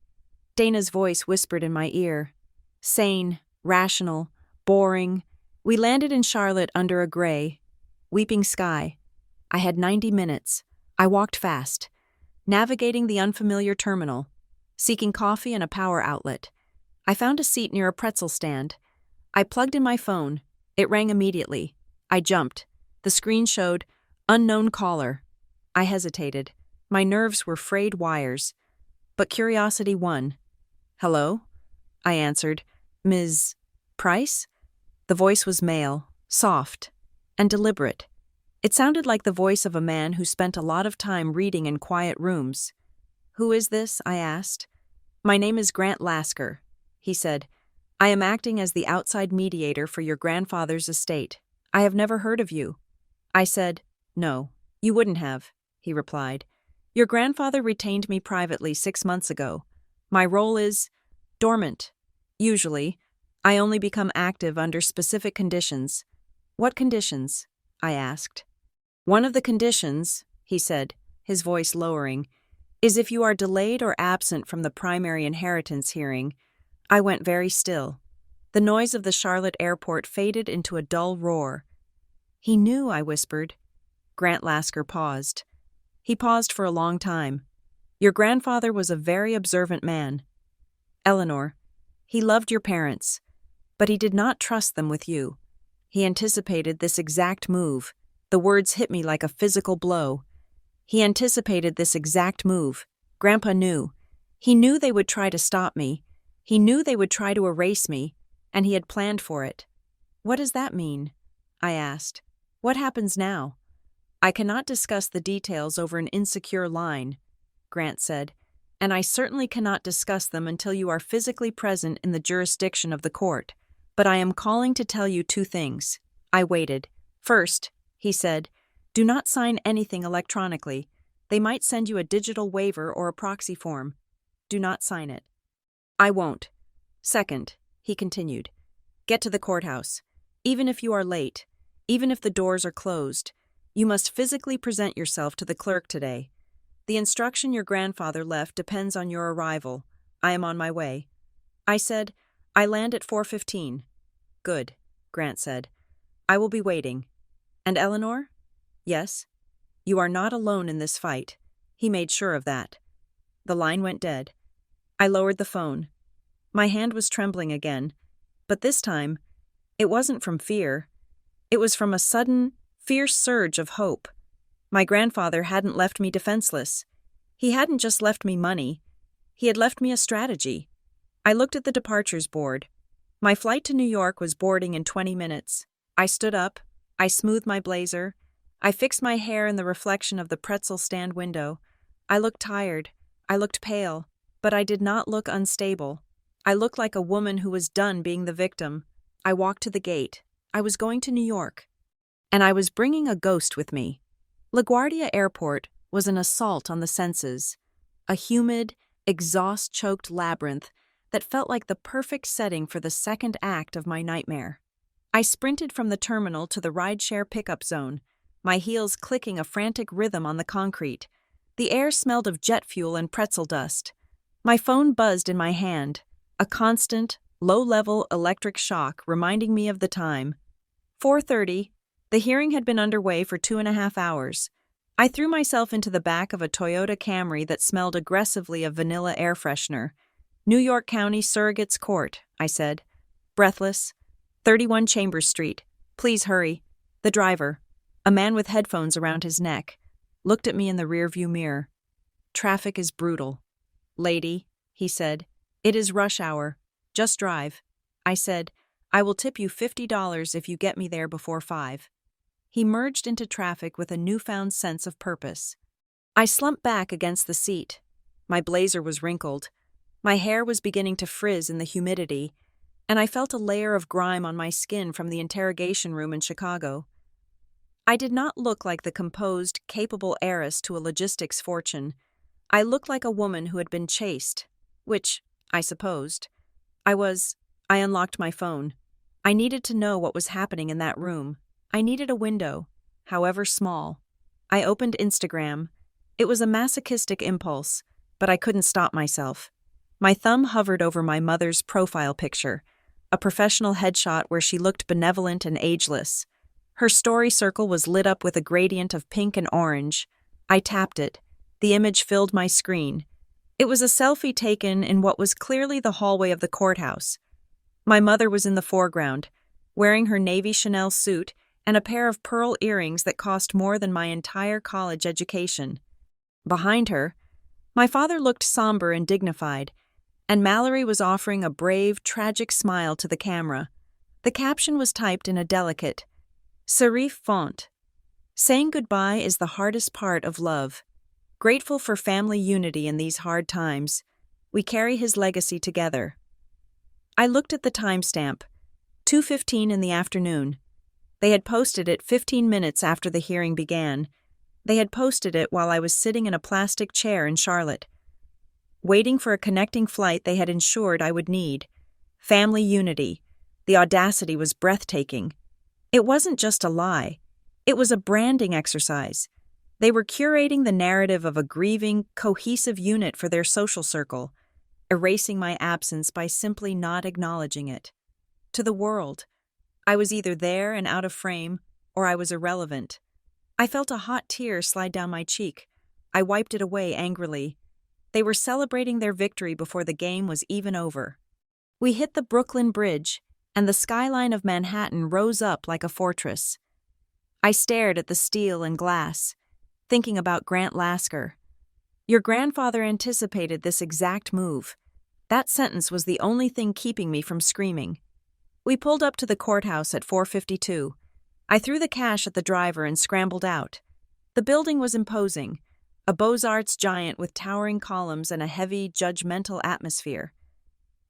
Speaker 1: Dana's voice whispered in my ear. Sane, rational, boring. We landed in Charlotte under a gray, weeping sky. I had 90 minutes. I walked fast, navigating the unfamiliar terminal, seeking coffee and a power outlet. I found a seat near a pretzel stand. I plugged in my phone. It rang immediately. I jumped. The screen showed, "Unknown caller." I hesitated. My nerves were frayed wires. But curiosity won. "Hello?" I answered. "Ms. Price?" The voice was male, soft, and deliberate. It sounded like the voice of a man who spent a lot of time reading in quiet rooms. "Who is this?" I asked. "My name is Grant Lasker," he said. "I am acting as the outside mediator for your grandfather's estate. I have never heard of you." I said, "No, you wouldn't have," he replied. "Your grandfather retained me privately 6 months ago. My role is dormant. Usually, I only become active under specific conditions." "What conditions?" I asked. "One of the conditions," he said, his voice lowering, "is if you are delayed or absent from the primary inheritance hearing." I went very still. The noise of the Charlotte airport faded into a dull roar. "He knew," I whispered. Grant Lasker paused. He paused for a long time. "Your grandfather was a very observant man. Eleanor, he loved your parents, but he did not trust them with you. He anticipated this exact move." The words hit me like a physical blow. He anticipated this exact move. Grandpa knew. He knew they would try to stop me. He knew they would try to erase me, and he had planned for it. "What does that mean?" I asked. "What happens now?" "I cannot discuss the details over an insecure line," Grant said, "and I certainly cannot discuss them until you are physically present in the jurisdiction of the court. But I am calling to tell you 2 things." I waited. "First," he said, "do not sign anything electronically. They might send you a digital waiver or a proxy form. Do not sign it." "I won't." "Second," he continued, "get to the courthouse. Even if you are late, even if the doors are closed, you must physically present yourself to the clerk today. The instruction your grandfather left depends on your arrival. I am on my way." I said, "I land at 4:15. "Good," Grant said. "I will be waiting. And Eleanor?" "Yes?" "You are not alone in this fight." He made sure of that. The line went dead. I lowered the phone. My hand was trembling again, but this time, it wasn't from fear. It was from a sudden, fierce surge of hope. My grandfather hadn't left me defenseless. He hadn't just left me money. He had left me a strategy. I looked at the departures board. My flight to New York was boarding in 20 minutes. I stood up. I smoothed my blazer. I fixed my hair in the reflection of the pretzel stand window. I looked tired. I looked pale. But I did not look unstable. I looked like a woman who was done being the victim. I walked to the gate. I was going to New York. And I was bringing a ghost with me. LaGuardia Airport was an assault on the senses. A humid, exhaust-choked labyrinth that felt like the perfect setting for the second act of my nightmare. I sprinted from the terminal to the rideshare pickup zone, my heels clicking a frantic rhythm on the concrete. The air smelled of jet fuel and pretzel dust. My phone buzzed in my hand, a constant, low-level electric shock reminding me of the time. 4:30, The hearing had been underway for 2.5 hours. I threw myself into the back of a Toyota Camry that smelled aggressively of vanilla air freshener. New York County Surrogates Court, I said. Breathless. 31 Chambers Street. Please hurry. The driver, a man with headphones around his neck, looked at me in the rearview mirror. Traffic is brutal. Lady, he said, it is rush hour. Just drive. I said, I will tip you $50 if you get me there before 5. He merged into traffic with a newfound sense of purpose. I slumped back against the seat. My blazer was wrinkled. My hair was beginning to frizz in the humidity, and I felt a layer of grime on my skin from the interrogation room in Chicago. I did not look like the composed, capable heiress to a logistics fortune. I looked like a woman who had been chased, which, I supposed, I unlocked my phone. I needed to know what was happening in that room. I needed a window, however small. I opened Instagram. It was a masochistic impulse, but I couldn't stop myself. My thumb hovered over my mother's profile picture, a professional headshot where she looked benevolent and ageless. Her story circle was lit up with a gradient of pink and orange. I tapped it. The image filled my screen. It was a selfie taken in what was clearly the hallway of the courthouse. My mother was in the foreground, wearing her navy Chanel suit and a pair of pearl earrings that cost more than my entire college education. Behind her, my father looked somber and dignified, and Mallory was offering a brave, tragic smile to the camera. The caption was typed in a delicate, serif font. Saying goodbye is the hardest part of love. Grateful for family unity in these hard times, we carry his legacy together. I looked at the timestamp, 2:15 in the afternoon. They had posted it 15 minutes after the hearing began. They had posted it while I was sitting in a plastic chair in Charlotte, waiting for a connecting flight they had ensured I would need. Family unity. The audacity was breathtaking. It wasn't just a lie. It was a branding exercise. They were curating the narrative of a grieving, cohesive unit for their social circle, erasing my absence by simply not acknowledging it. To the world, I was either there and out of frame, or I was irrelevant. I felt a hot tear slide down my cheek. I wiped it away angrily. They were celebrating their victory before the game was even over. We hit the Brooklyn Bridge, and the skyline of Manhattan rose up like a fortress. I stared at the steel and glass, thinking about Grant Lasker. Your grandfather anticipated this exact move. That sentence was the only thing keeping me from screaming. We pulled up to the courthouse at 4:52. I threw the cash at the driver and scrambled out. The building was imposing, a Beaux-Arts giant with towering columns and a heavy, judgmental atmosphere.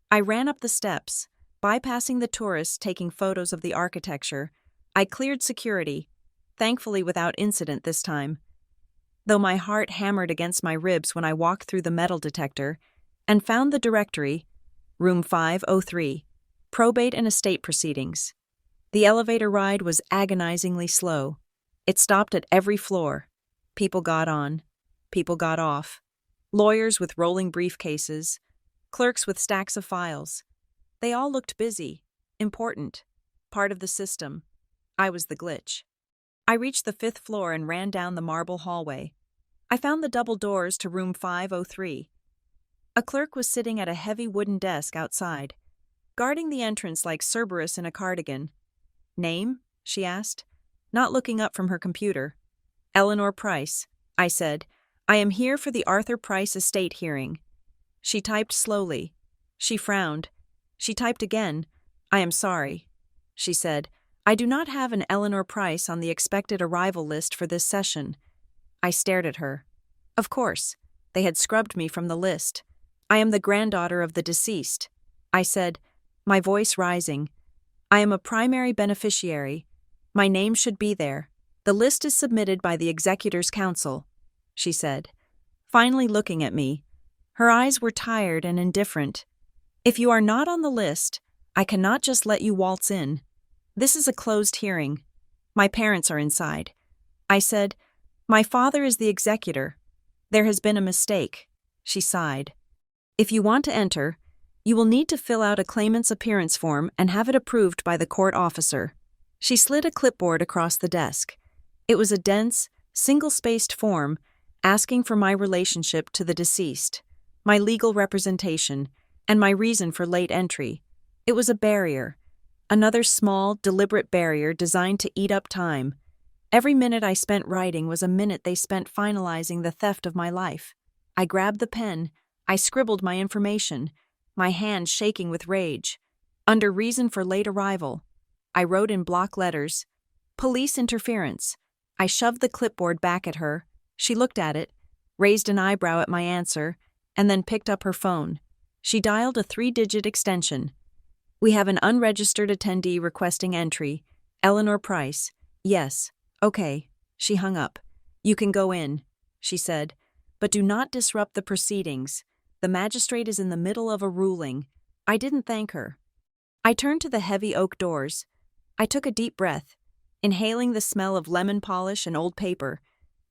Speaker 1: I ran up the steps, bypassing the tourists taking photos of the architecture. I cleared security, thankfully without incident this time, though my heart hammered against my ribs when I walked through the metal detector and found the directory, room 503. Probate and estate proceedings. The elevator ride was agonizingly slow. It stopped at every floor. People got on. People got off. Lawyers with rolling briefcases. Clerks with stacks of files. They all looked busy, important, part of the system. I was the glitch. I reached the 5th floor and ran down the marble hallway. I found the double doors to room 503. A clerk was sitting at a heavy wooden desk outside, guarding the entrance like Cerberus in a cardigan. Name? She asked, not looking up from her computer. Eleanor Price, I said. I am here for the Arthur Price estate hearing. She typed slowly. She frowned. She typed again. I am sorry, she said. I do not have an Eleanor Price on the expected arrival list for this session. I stared at her. Of course, they had scrubbed me from the list. I am the granddaughter of the deceased, I said, my voice rising. I am a primary beneficiary. My name should be there. The list is submitted by the Executor's Council, she said, finally looking at me. Her eyes were tired and indifferent. If you are not on the list, I cannot just let you waltz in. This is a closed hearing. My parents are inside. I said, my father is the executor. There has been a mistake. She sighed. If you want to enter, you will need to fill out a claimant's appearance form and have it approved by the court officer. She slid a clipboard across the desk. It was a dense, single-spaced form asking for my relationship to the deceased, my legal representation, and my reason for late entry. It was a barrier, another small, deliberate barrier designed to eat up time. Every minute I spent writing was a minute they spent finalizing the theft of my life. I grabbed the pen. I scribbled my information, my hand shaking with rage. Under reason for late arrival, I wrote in block letters, "Police interference." I shoved the clipboard back at her. She looked at it, raised an eyebrow at my answer, and then picked up her phone. She dialed a 3-digit extension. "We have an unregistered attendee requesting entry. Eleanor Price." "Yes. Okay." She hung up. "You can go in," she said, "but do not disrupt the proceedings. The magistrate is in the middle of a ruling." I didn't thank her. I turned to the heavy oak doors. I took a deep breath, inhaling the smell of lemon polish and old paper.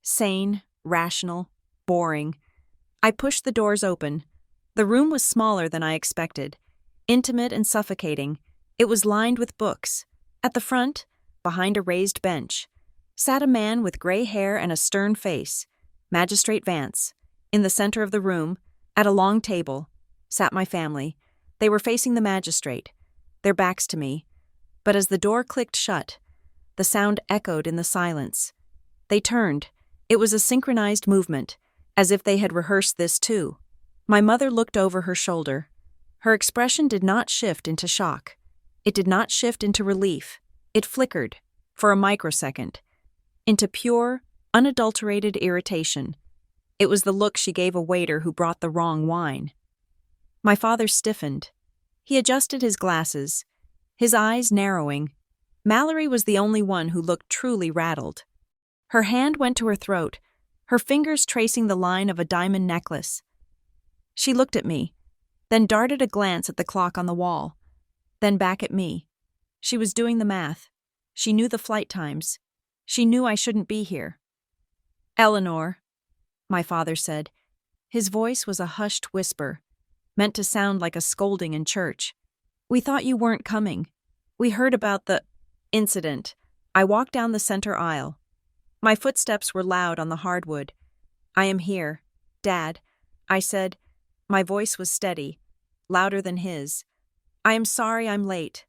Speaker 1: Sane, rational, boring. I pushed the doors open. The room was smaller than I expected, intimate and suffocating. It was lined with books. At the front, behind a raised bench, sat a man with gray hair and a stern face, Magistrate Vance. In the center of the room, at a long table, sat my family. They were facing the magistrate, their backs to me. But as the door clicked shut, the sound echoed in the silence. They turned. It was a synchronized movement, as if they had rehearsed this too. My mother looked over her shoulder. Her expression did not shift into shock. It did not shift into relief. It flickered, for a microsecond, into pure, unadulterated irritation. It was the look she gave a waiter who brought the wrong wine. My father stiffened. He adjusted his glasses, his eyes narrowing. Mallory was the only one who looked truly rattled. Her hand went to her throat, her fingers tracing the line of a diamond necklace. She looked at me, then darted a glance at the clock on the wall, then back at me. She was doing the math. She knew the flight times. She knew I shouldn't be here. "Eleanor," my father said. His voice was a hushed whisper, meant to sound like a scolding in church. "We thought you weren't coming. We heard about the incident." I walked down the center aisle. My footsteps were loud on the hardwood. "I am here, Dad," I said. My voice was steady, louder than his. "I am sorry I'm late.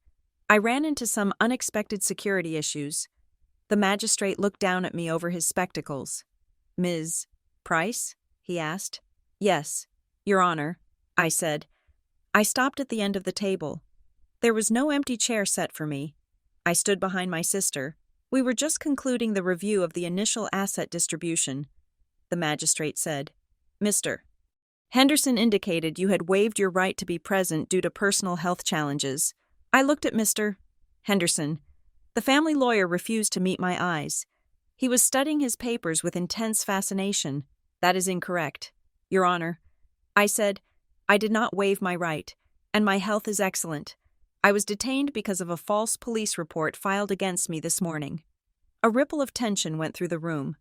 Speaker 1: I ran into some unexpected security issues." The magistrate looked down at me over his spectacles. "Ms. Price?" he asked. "Yes, Your Honor," I said. I stopped at the end of the table. There was no empty chair set for me. I stood behind my sister. We were just concluding the review of the initial asset distribution. The magistrate said, "Mr. Henderson indicated you had waived your right to be present due to personal health challenges." I looked at Mr. Henderson. The family lawyer refused to meet my eyes. He was studying his papers with intense fascination. "That is incorrect, Your Honor," I said. "I did not waive my right, and my health is excellent. I was detained because of a false police report filed against me this morning." A ripple of tension went through the room.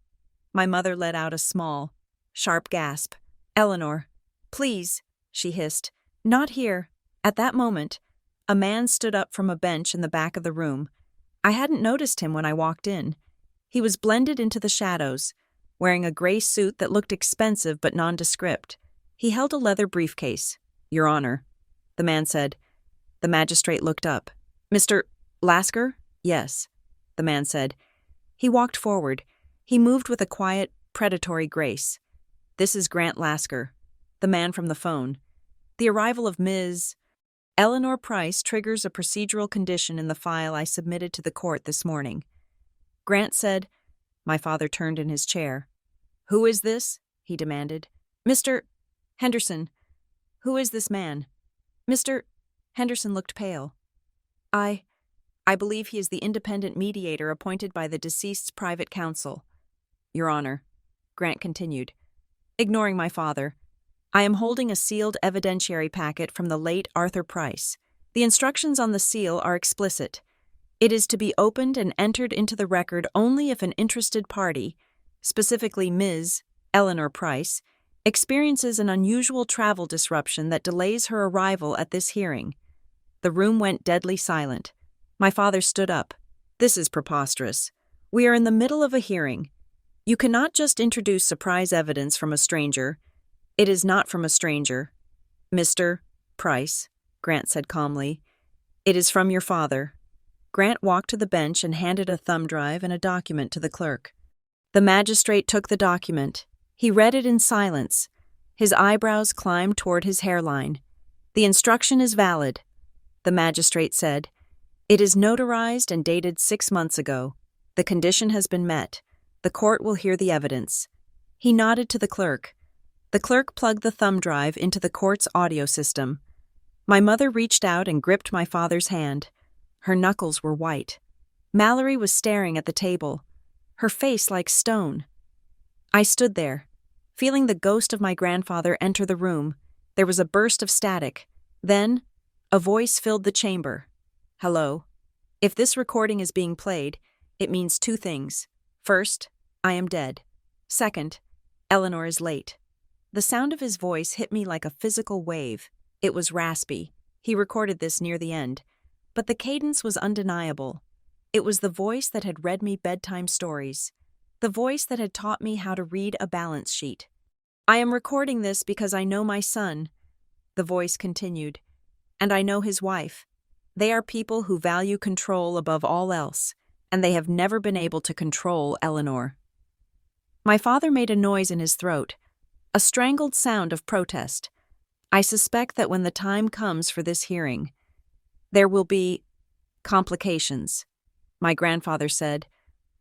Speaker 1: My mother let out a small, sharp gasp. "Eleanor, please," she hissed. "Not here." At that moment, a man stood up from a bench in the back of the room. I hadn't noticed him when I walked in. He was blended into the shadows, wearing a gray suit that looked expensive but nondescript. He held a leather briefcase. "Your Honor," the man said. The magistrate looked up. "Mr. Lasker?" "Yes," the man said. He walked forward. He moved with a quiet, predatory grace. "This is Grant Lasker, the man from the phone. The arrival of Ms. Eleanor Price triggers a procedural condition in the file I submitted to the court this morning." Grant said. My father turned in his chair. "Who is this?" he demanded. "Mr. Henderson. Who is this man?" Mr. Henderson looked pale. I believe he is the independent mediator appointed by the deceased's private counsel." "Your Honor," Grant continued, ignoring my father, "I am holding a sealed evidentiary packet from the late Arthur Price. The instructions on the seal are explicit. It is to be opened and entered into the record only if an interested party, specifically Ms. Eleanor Price, experiences an unusual travel disruption that delays her arrival at this hearing." The room went deadly silent. My father stood up. This is preposterous. We are in the middle of a hearing. You cannot just introduce surprise evidence from a stranger. It is not from a stranger. Mr. Price, Grant said calmly. It is from your father. Grant walked to the bench and handed a thumb drive and a document to the clerk. The magistrate took the document. He read it in silence. His eyebrows climbed toward his hairline. The instruction is valid, the magistrate said. It is notarized and dated 6 months ago. The condition has been met. The court will hear the evidence. He nodded to the clerk. The clerk plugged the thumb drive into the court's audio system. My mother reached out and gripped my father's hand. Her knuckles were white. Mallory was staring at the table, her face like stone. I stood there, feeling the ghost of my grandfather enter the room. There was a burst of static. Then, a voice filled the chamber. Hello. If this recording is being played, it means 2 things. First, I am dead. Second, Eleanor is late. The sound of his voice hit me like a physical wave. It was raspy. He recorded this near the end. But the cadence was undeniable. It was the voice that had read me bedtime stories. The voice that had taught me how to read a balance sheet. I am recording this because I know my son, the voice continued, and I know his wife. They are people who value control above all else, and they have never been able to control Eleanor. My father made a noise in his throat, a strangled sound of protest. I suspect that when the time comes for this hearing, there will be complications, my grandfather said.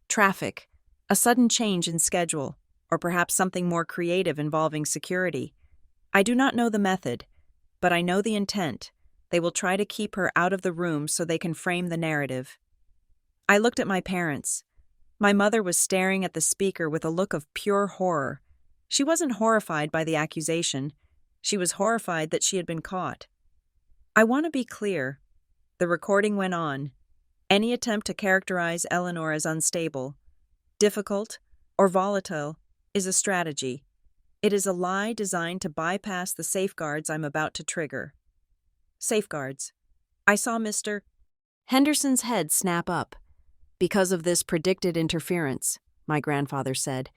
Speaker 1: Traffic, a sudden change in schedule, or perhaps something more creative involving security. I do not know the method, but I know the intent. They will try to keep her out of the room so they can frame the narrative. I looked at my parents. My mother was staring at the speaker with a look of pure horror. She wasn't horrified by the accusation. She was horrified that she had been caught. I want to be clear. The recording went on. Any attempt to characterize Eleanor as unstable, difficult, or volatile is a strategy. It is a lie designed to bypass the safeguards I'm about to trigger. Safeguards. I saw Mr. Henderson's head snap up. Because of this predicted interference, my grandfather said,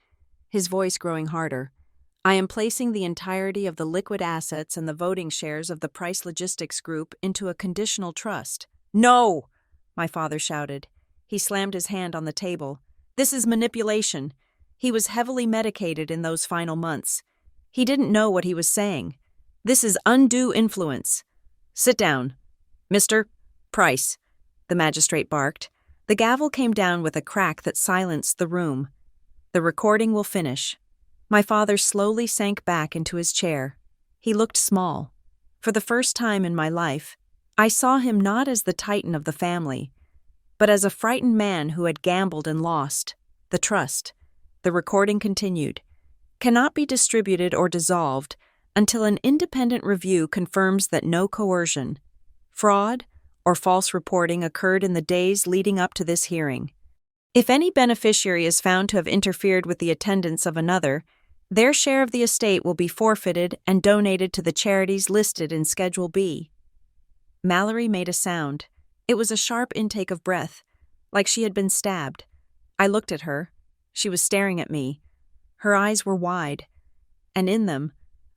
Speaker 1: his voice growing harder. I am placing the entirety of the liquid assets and the voting shares of the Price Logistics Group into a conditional trust. No! My father shouted. He slammed his hand on the table. This is manipulation. He was heavily medicated in those final months. He didn't know what he was saying. This is undue influence. Sit down. Mr. Price, the magistrate barked. The gavel came down with a crack that silenced the room. The recording will finish. My father slowly sank back into his chair. He looked small. For the first time in my life, I saw him not as the titan of the family, but as a frightened man who had gambled and lost. The trust, the recording continued, cannot be distributed or dissolved until an independent review confirms that no coercion, fraud, or false reporting occurred in the days leading up to this hearing. If any beneficiary is found to have interfered with the attendance of another, their share of the estate will be forfeited and donated to the charities listed in Schedule B. Mallory made a sound. It was a sharp intake of breath, like she had been stabbed. I looked at her. She was staring at me. Her eyes were wide, and in them,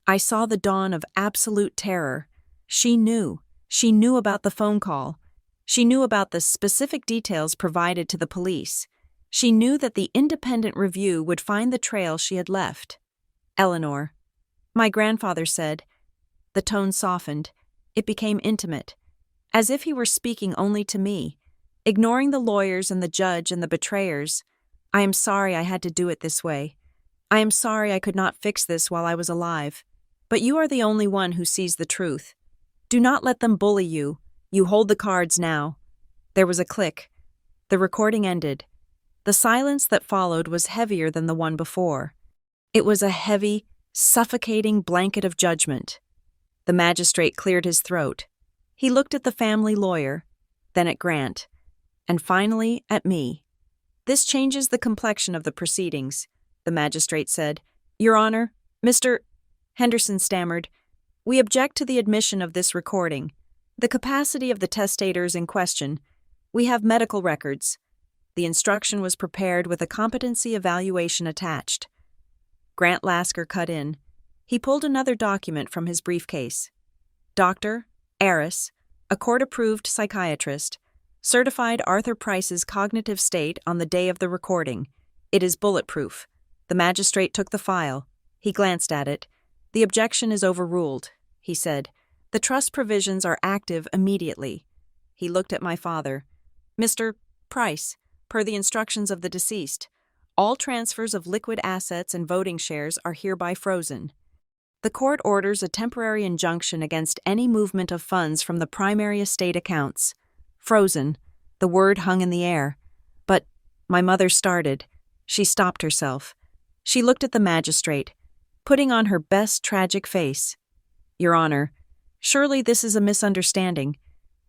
Speaker 1: I saw the dawn of absolute terror. She knew. She knew about the phone call. She knew about the specific details provided to the police. She knew that the independent review would find the trail she had left. Eleanor, my grandfather said. The tone softened. It became intimate, as if he were speaking only to me, ignoring the lawyers and the judge and the betrayers. I am sorry I had to do it this way. I am sorry I could not fix this while I was alive. But you are the only one who sees the truth. Do not let them bully you. You hold the cards now. There was a click. The recording ended. The silence that followed was heavier than the one before. It was a heavy, suffocating blanket of judgment. The magistrate cleared his throat. He looked at the family lawyer, then at Grant, and finally at me. This changes the complexion of the proceedings, the magistrate said. Your Honor, Mr. Henderson stammered, we object to the admission of this recording. The capacity of the testators in question. We have medical records. The instruction was prepared with a competency evaluation attached. Grant Lasker cut in. He pulled another document from his briefcase. Dr. Aris, a court-approved psychiatrist, certified Arthur Price's cognitive state on the day of the recording. It is bulletproof. The magistrate took the file. He glanced at it. The objection is overruled, he said. The trust provisions are active immediately. He looked at my father. Mr. Price, per the instructions of the deceased, all transfers of liquid assets and voting shares are hereby frozen. The court orders a temporary injunction against any movement of funds from the primary estate accounts. Frozen. The word hung in the air. But my mother started. She stopped herself. She looked at the magistrate, putting on her best tragic face. Your Honor, surely this is a misunderstanding.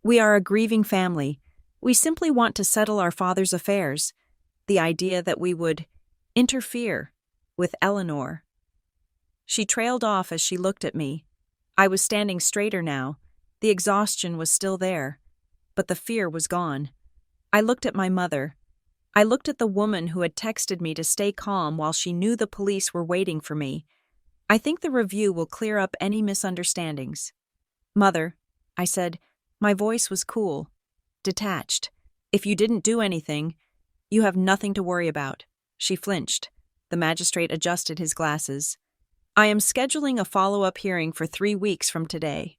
Speaker 1: We are a grieving family. We simply want to settle our father's affairs. The idea that we would interfere with Eleanor. She trailed off as she looked at me. I was standing straighter now. The exhaustion was still there, but the fear was gone. I looked at my mother. I looked at the woman who had texted me to stay calm while she knew the police were waiting for me. I think the review will clear up any misunderstandings. Mother, I said, my voice was cool, detached. If you didn't do anything, you have nothing to worry about. She flinched. The magistrate adjusted his glasses. I am scheduling a follow-up hearing for 3 weeks from today.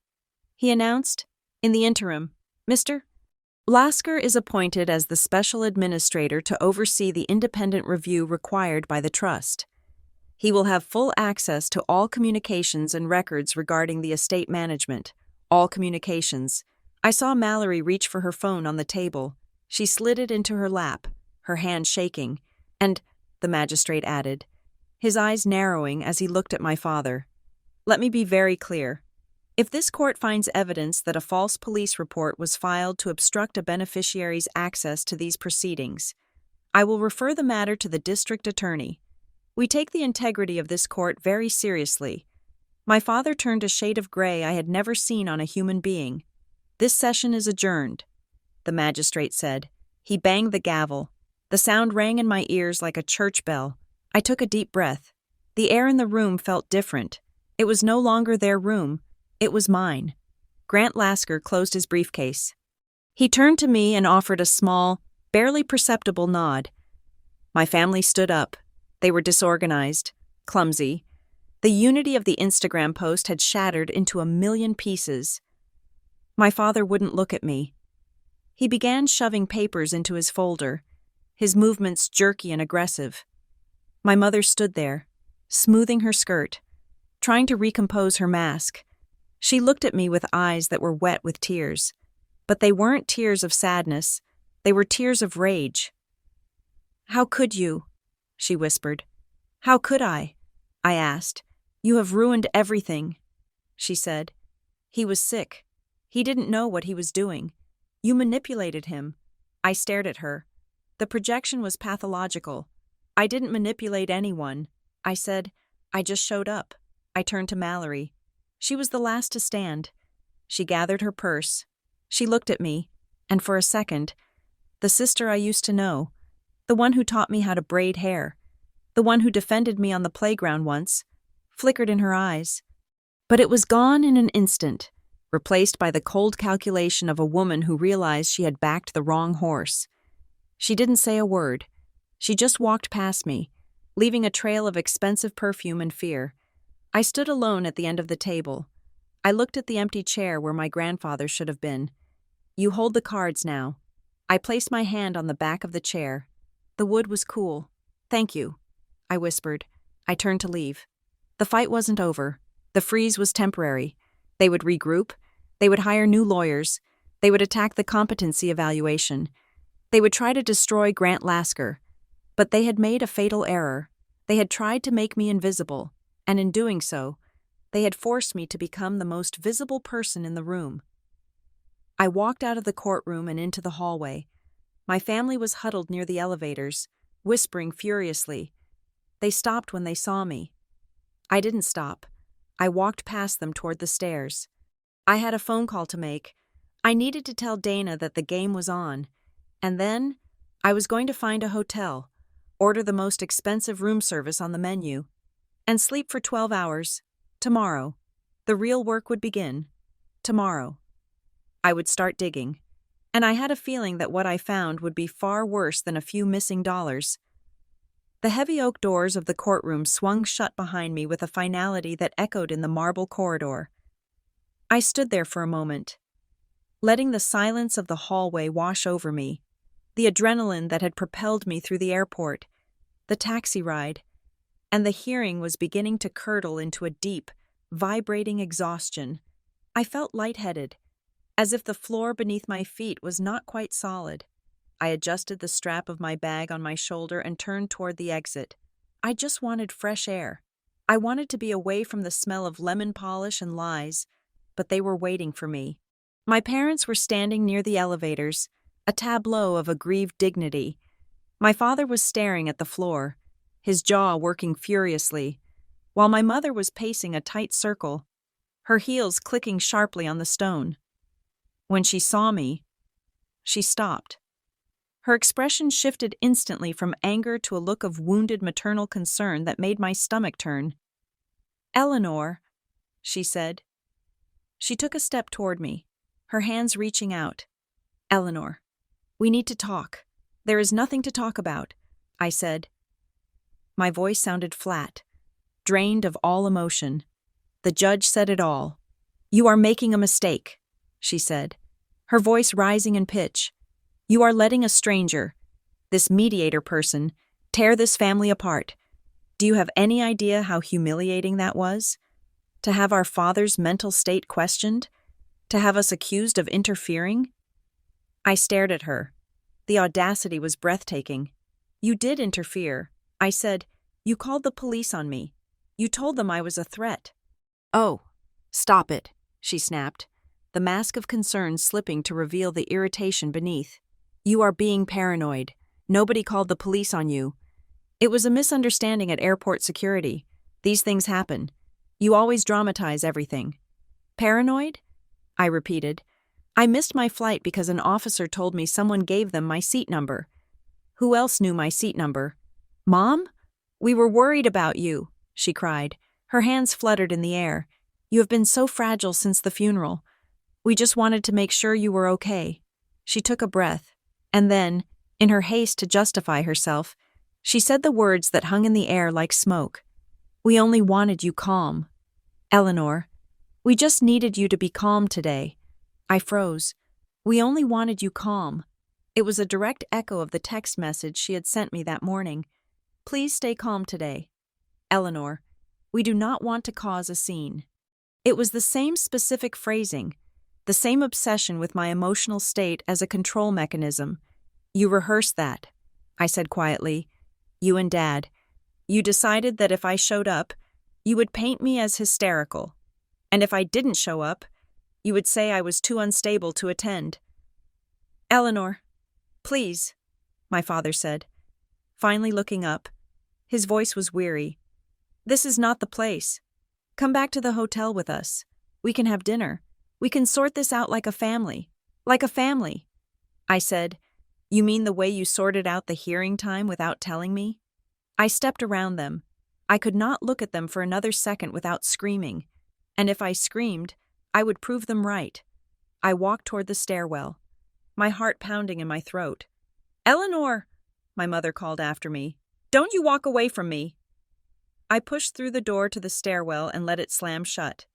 Speaker 1: He announced, in the interim, Mr. Lasker is appointed as the special administrator to oversee the independent review required by the trust. He will have full access to all communications and records regarding the estate management. All communications. I saw Mallory reach for her phone on the table. She slid it into her lap, her hand shaking, and, the magistrate added, his eyes narrowing as he looked at my father. Let me be very clear. If this court finds evidence that a false police report was filed to obstruct a beneficiary's access to these proceedings, I will refer the matter to the district attorney. We take the integrity of this court very seriously. My father turned a shade of gray I had never seen on a human being. This session is adjourned, the magistrate said. He banged the gavel. The sound rang in my ears like a church bell. I took a deep breath. The air in the room felt different. It was no longer their room. It was mine. Grant Lasker closed his briefcase. He turned to me and offered a small, barely perceptible nod. My family stood up. They were disorganized, clumsy. The unity of the Instagram post had shattered into a million pieces. My father wouldn't look at me. He began shoving papers into his folder, his movements jerky and aggressive. My mother stood there, smoothing her skirt, trying to recompose her mask. She looked at me with eyes that were wet with tears. But they weren't tears of sadness. They were tears of rage. How could you? She whispered. How could I asked. You have ruined everything, she said. He was sick. He didn't know what he was doing. You manipulated him. I stared at her. The projection was pathological. I didn't manipulate anyone. I said, I just showed up. I turned to Mallory. She was the last to stand. She gathered her purse. She looked at me, and for a second, the sister I used to know, the one who taught me how to braid hair, the one who defended me on the playground once, flickered in her eyes. But it was gone in an instant, replaced by the cold calculation of a woman who realized she had backed the wrong horse. She didn't say a word. She just walked past me, leaving a trail of expensive perfume and fear. I stood alone at the end of the table. I looked at the empty chair where my grandfather should have been. You hold the cards now. I placed my hand on the back of the chair. The wood was cool. Thank you, I whispered. I turned to leave. The fight wasn't over. The freeze was temporary. They would regroup. They would hire new lawyers. They would attack the competency evaluation. They would try to destroy Grant Lasker. But they had made a fatal error. They had tried to make me invisible, and in doing so, they had forced me to become the most visible person in the room. I walked out of the courtroom and into the hallway. My family was huddled near the elevators, whispering furiously. They stopped when they saw me. I didn't stop. I walked past them toward the stairs. I had a phone call to make. I needed to tell Dana that the game was on. And then, I was going to find a hotel, order the most expensive room service on the menu, and sleep for 12 hours. Tomorrow. The real work would begin. Tomorrow. I would start digging. And I had a feeling that what I found would be far worse than a few missing dollars. The heavy oak doors of the courtroom swung shut behind me with a finality that echoed in the marble corridor. I stood there for a moment, letting the silence of the hallway wash over me, the adrenaline that had propelled me through the airport, the taxi ride, and the hearing was beginning to curdle into a deep, vibrating exhaustion. I felt lightheaded, as if the floor beneath my feet was not quite solid. I adjusted the strap of my bag on my shoulder and turned toward the exit. I just wanted fresh air. I wanted to be away from the smell of lemon polish and lies, but they were waiting for me. My parents were standing near the elevators, a tableau of aggrieved dignity. My father was staring at the floor, his jaw working furiously, while my mother was pacing a tight circle, her heels clicking sharply on the stone. When she saw me, she stopped. Her expression shifted instantly from anger to a look of wounded maternal concern that made my stomach turn. "Eleanor," she said. She took a step toward me, her hands reaching out. "Eleanor, we need to talk. There is nothing to talk about," I said. My voice sounded flat, drained of all emotion. The judge said it all. "You are making a mistake," she said, her voice rising in pitch. "You are letting a stranger, this mediator person, tear this family apart. Do you have any idea how humiliating that was? To have our father's mental state questioned? To have us accused of interfering?" I stared at her. The audacity was breathtaking. "You did interfere," I said. "You called the police on me. You told them I was a threat." "Oh, stop it," she snapped, the mask of concern slipping to reveal the irritation beneath. "You are being paranoid. Nobody called the police on you. It was a misunderstanding at airport security. These things happen. You always dramatize everything." "Paranoid?" I repeated. "I missed my flight because an officer told me someone gave them my seat number. Who else knew my seat number? Mom? We were worried about you," she cried. Her hands fluttered in the air. "You have been so fragile since the funeral. We just wanted to make sure you were okay." She took a breath, and then, in her haste to justify herself, she said the words that hung in the air like smoke. "We only wanted you calm. Eleanor, we just needed you to be calm today." I froze. "We only wanted you calm." It was a direct echo of the text message she had sent me that morning. "Please stay calm today. Eleanor, we do not want to cause a scene." It was the same specific phrasing, the same obsession with my emotional state as a control mechanism. "You rehearsed that," I said quietly. "You and Dad. You decided that if I showed up, you would paint me as hysterical. And if I didn't show up, you would say I was too unstable to attend." "Eleanor, please," my father said, finally looking up. His voice was weary. "This is not the place. Come back to the hotel with us. We can have dinner. We can sort this out like a family. Like a family." I said, "You mean the way you sorted out the hearing time without telling me?" I stepped around them. I could not look at them for another second without screaming. And if I screamed, I would prove them right. I walked toward the stairwell, my heart pounding in my throat. "Eleanor," my mother called after me, "don't you walk away from me." I pushed through the door to the stairwell and let it slam shut.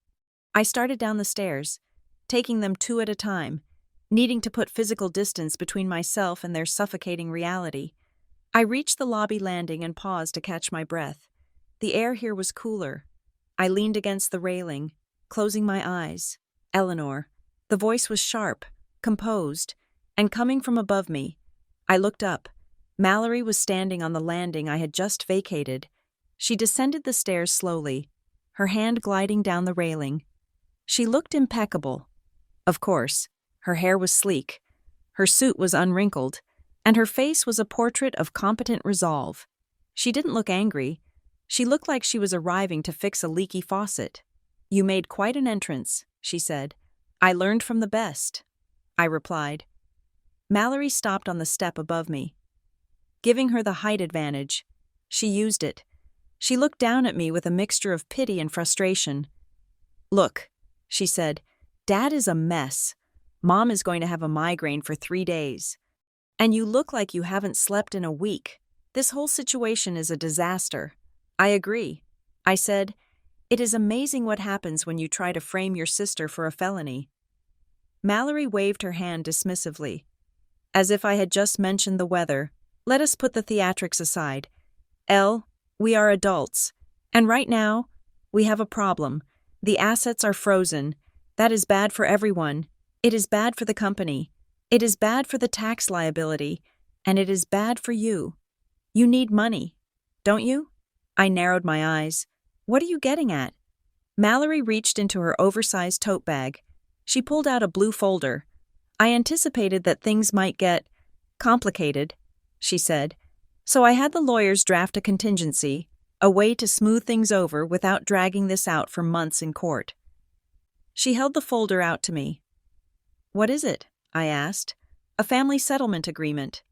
Speaker 1: I started down the stairs, taking them two at a time, needing to put physical distance between myself and their suffocating reality. I reached the lobby landing and paused to catch my breath. The air here was cooler. I leaned against the railing, closing my eyes. "Eleanor." The voice was sharp, composed, and coming from above me. I looked up. Mallory was standing on the landing I had just vacated. She descended the stairs slowly, her hand gliding down the railing. She looked impeccable. Of course, her hair was sleek, her suit was unwrinkled, and her face was a portrait of competent resolve. She didn't look angry. She looked like she was arriving to fix a leaky faucet. "You made quite an entrance," she said. "I learned from the best," I replied. Mallory stopped on the step above me. giving her the height advantage. She used it. She looked down at me with a mixture of pity and frustration. "Look," she said, "Dad is a mess. Mom is going to have a migraine for 3 days. And you look like you haven't slept in a week. This whole situation is a disaster." "I agree," I said. "It is amazing what happens when you try to frame your sister for a felony." Mallory waved her hand dismissively. As if I had just mentioned the weather. "Let us put the theatrics aside. Elle, we are adults. And right now, we have a problem. The assets are frozen. That is bad for everyone. It is bad for the company. It is bad for the tax liability. And it is bad for you. You need money, don't you?" I narrowed my eyes. "What are you getting at?" Mallory reached into her oversized tote bag. She pulled out a blue folder. "I anticipated that things might get complicated," she said. "So I had the lawyers draft a contingency, a way to smooth things over without dragging this out for months in court." She held the folder out to me. "What is it?" I asked. "A family settlement agreement,"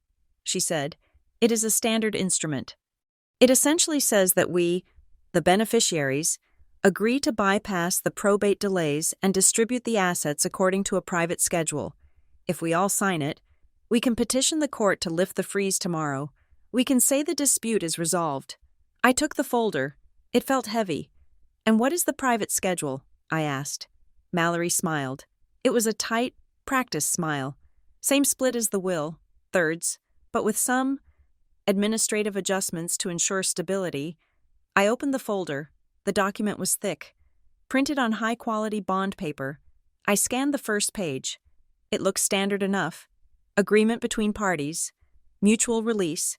Speaker 1: she said. "It is a standard instrument. It essentially says that we, the beneficiaries, agree to bypass the probate delays and distribute the assets according to a private schedule. If we all sign it, we can petition the court to lift the freeze tomorrow. We can say the dispute is resolved." I took the folder. It felt heavy. "And what is the private schedule?" I asked. Mallory smiled. It was a tight, practiced smile. Same split as the will, thirds, but with some administrative adjustments to ensure stability. I opened the folder. The document was thick, printed on high-quality bond paper. I scanned the first page. It looked standard enough. Agreement between parties. Mutual release.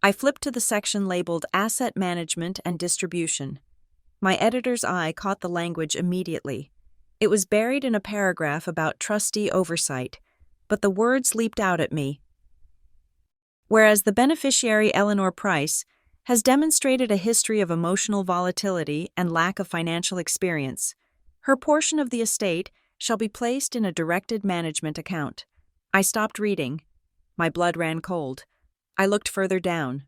Speaker 1: I flipped to the section labeled Asset Management and Distribution. My editor's eye caught the language immediately. It was buried in a paragraph about trustee oversight, but the words leaped out at me. "Whereas the beneficiary Eleanor Price has demonstrated a history of emotional volatility and lack of financial experience, her portion of the estate shall be placed in a directed management account." I stopped reading. My blood ran cold. I looked further down.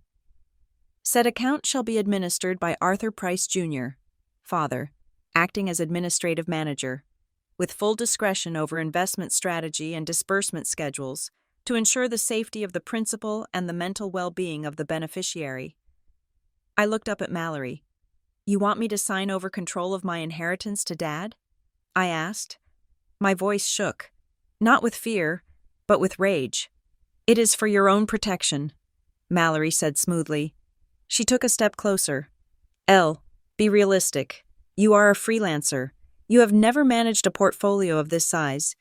Speaker 1: "Said account shall be administered by Arthur Price, Jr., father, acting as administrative manager, with full discretion over investment strategy and disbursement schedules to ensure the safety of the principal and the mental well-being of the beneficiary." I looked up at Mallory. "You want me to sign over control of my inheritance to Dad?" I asked. My voice shook, not with fear, but with rage. "It is for your own protection," Mallory said smoothly. She took a step closer. "Elle, be realistic. You are a freelancer. You have never managed a portfolio of this size.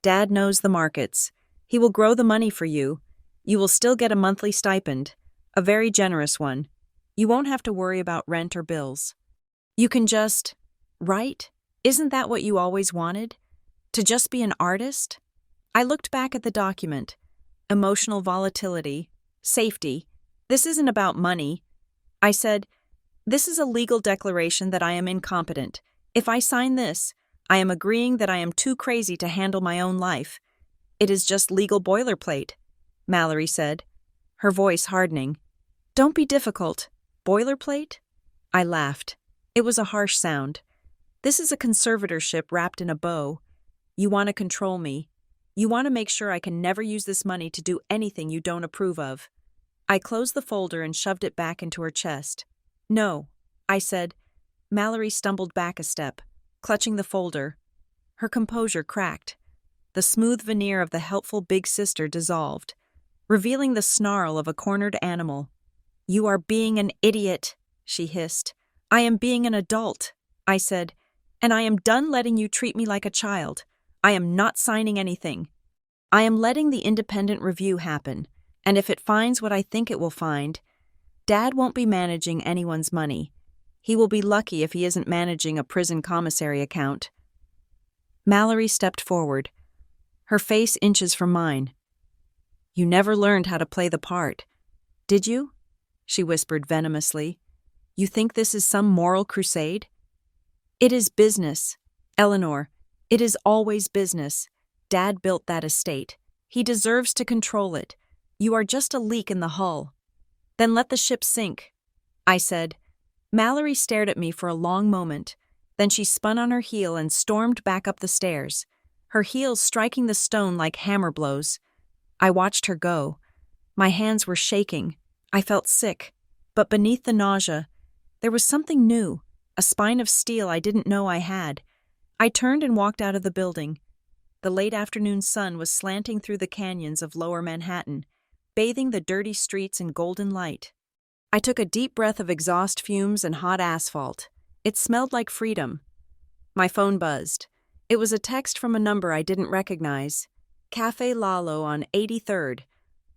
Speaker 1: Dad knows the markets. He will grow the money for you. You will still get a monthly stipend, a very generous one. You won't have to worry about rent or bills. You can just write. Isn't that what you always wanted? To just be an artist?" I looked back at the document. Emotional volatility, safety. "This isn't about money." I said, "This is a legal declaration that I am incompetent. If I sign this, I am agreeing that I am too crazy to handle my own life." "It is just legal boilerplate," Mallory said, her voice hardening. "Don't be difficult. Boilerplate?" I laughed. It was a harsh sound. "This is a conservatorship wrapped in a bow. You want to control me. You want to make sure I can never use this money to do anything you don't approve of." I closed the folder and shoved it back into her chest. "No," I said. Mallory stumbled back a step, clutching the folder. Her composure cracked. The smooth veneer of the helpful big sister dissolved, revealing the snarl of a cornered animal. "You are being an idiot," she hissed. "I am being an adult," I said, "and I am done letting you treat me like a child. I am not signing anything. I am letting the independent review happen, and if it finds what I think it will find, Dad won't be managing anyone's money. He will be lucky if he isn't managing a prison commissary account." Mallory stepped forward, her face inches from mine. "You never learned how to play the part, did you?" she whispered venomously. "You think this is some moral crusade? It is business, Eleanor. It is always business. Dad built that estate. He deserves to control it. You are just a leak in the hull." Then let the ship sink, I said. Mallory stared at me for a long moment. Then she spun on her heel and stormed back up the stairs, her heels striking the stone like hammer blows. I watched her go. My hands were shaking. I felt sick. But beneath the nausea, there was something new, a spine of steel I didn't know I had. I turned and walked out of the building. The late afternoon sun was slanting through the canyons of lower Manhattan, bathing the dirty streets in golden light. I took a deep breath of exhaust fumes and hot asphalt. It smelled like freedom. My phone buzzed. It was a text from a number I didn't recognize. Café Lalo on 83rd.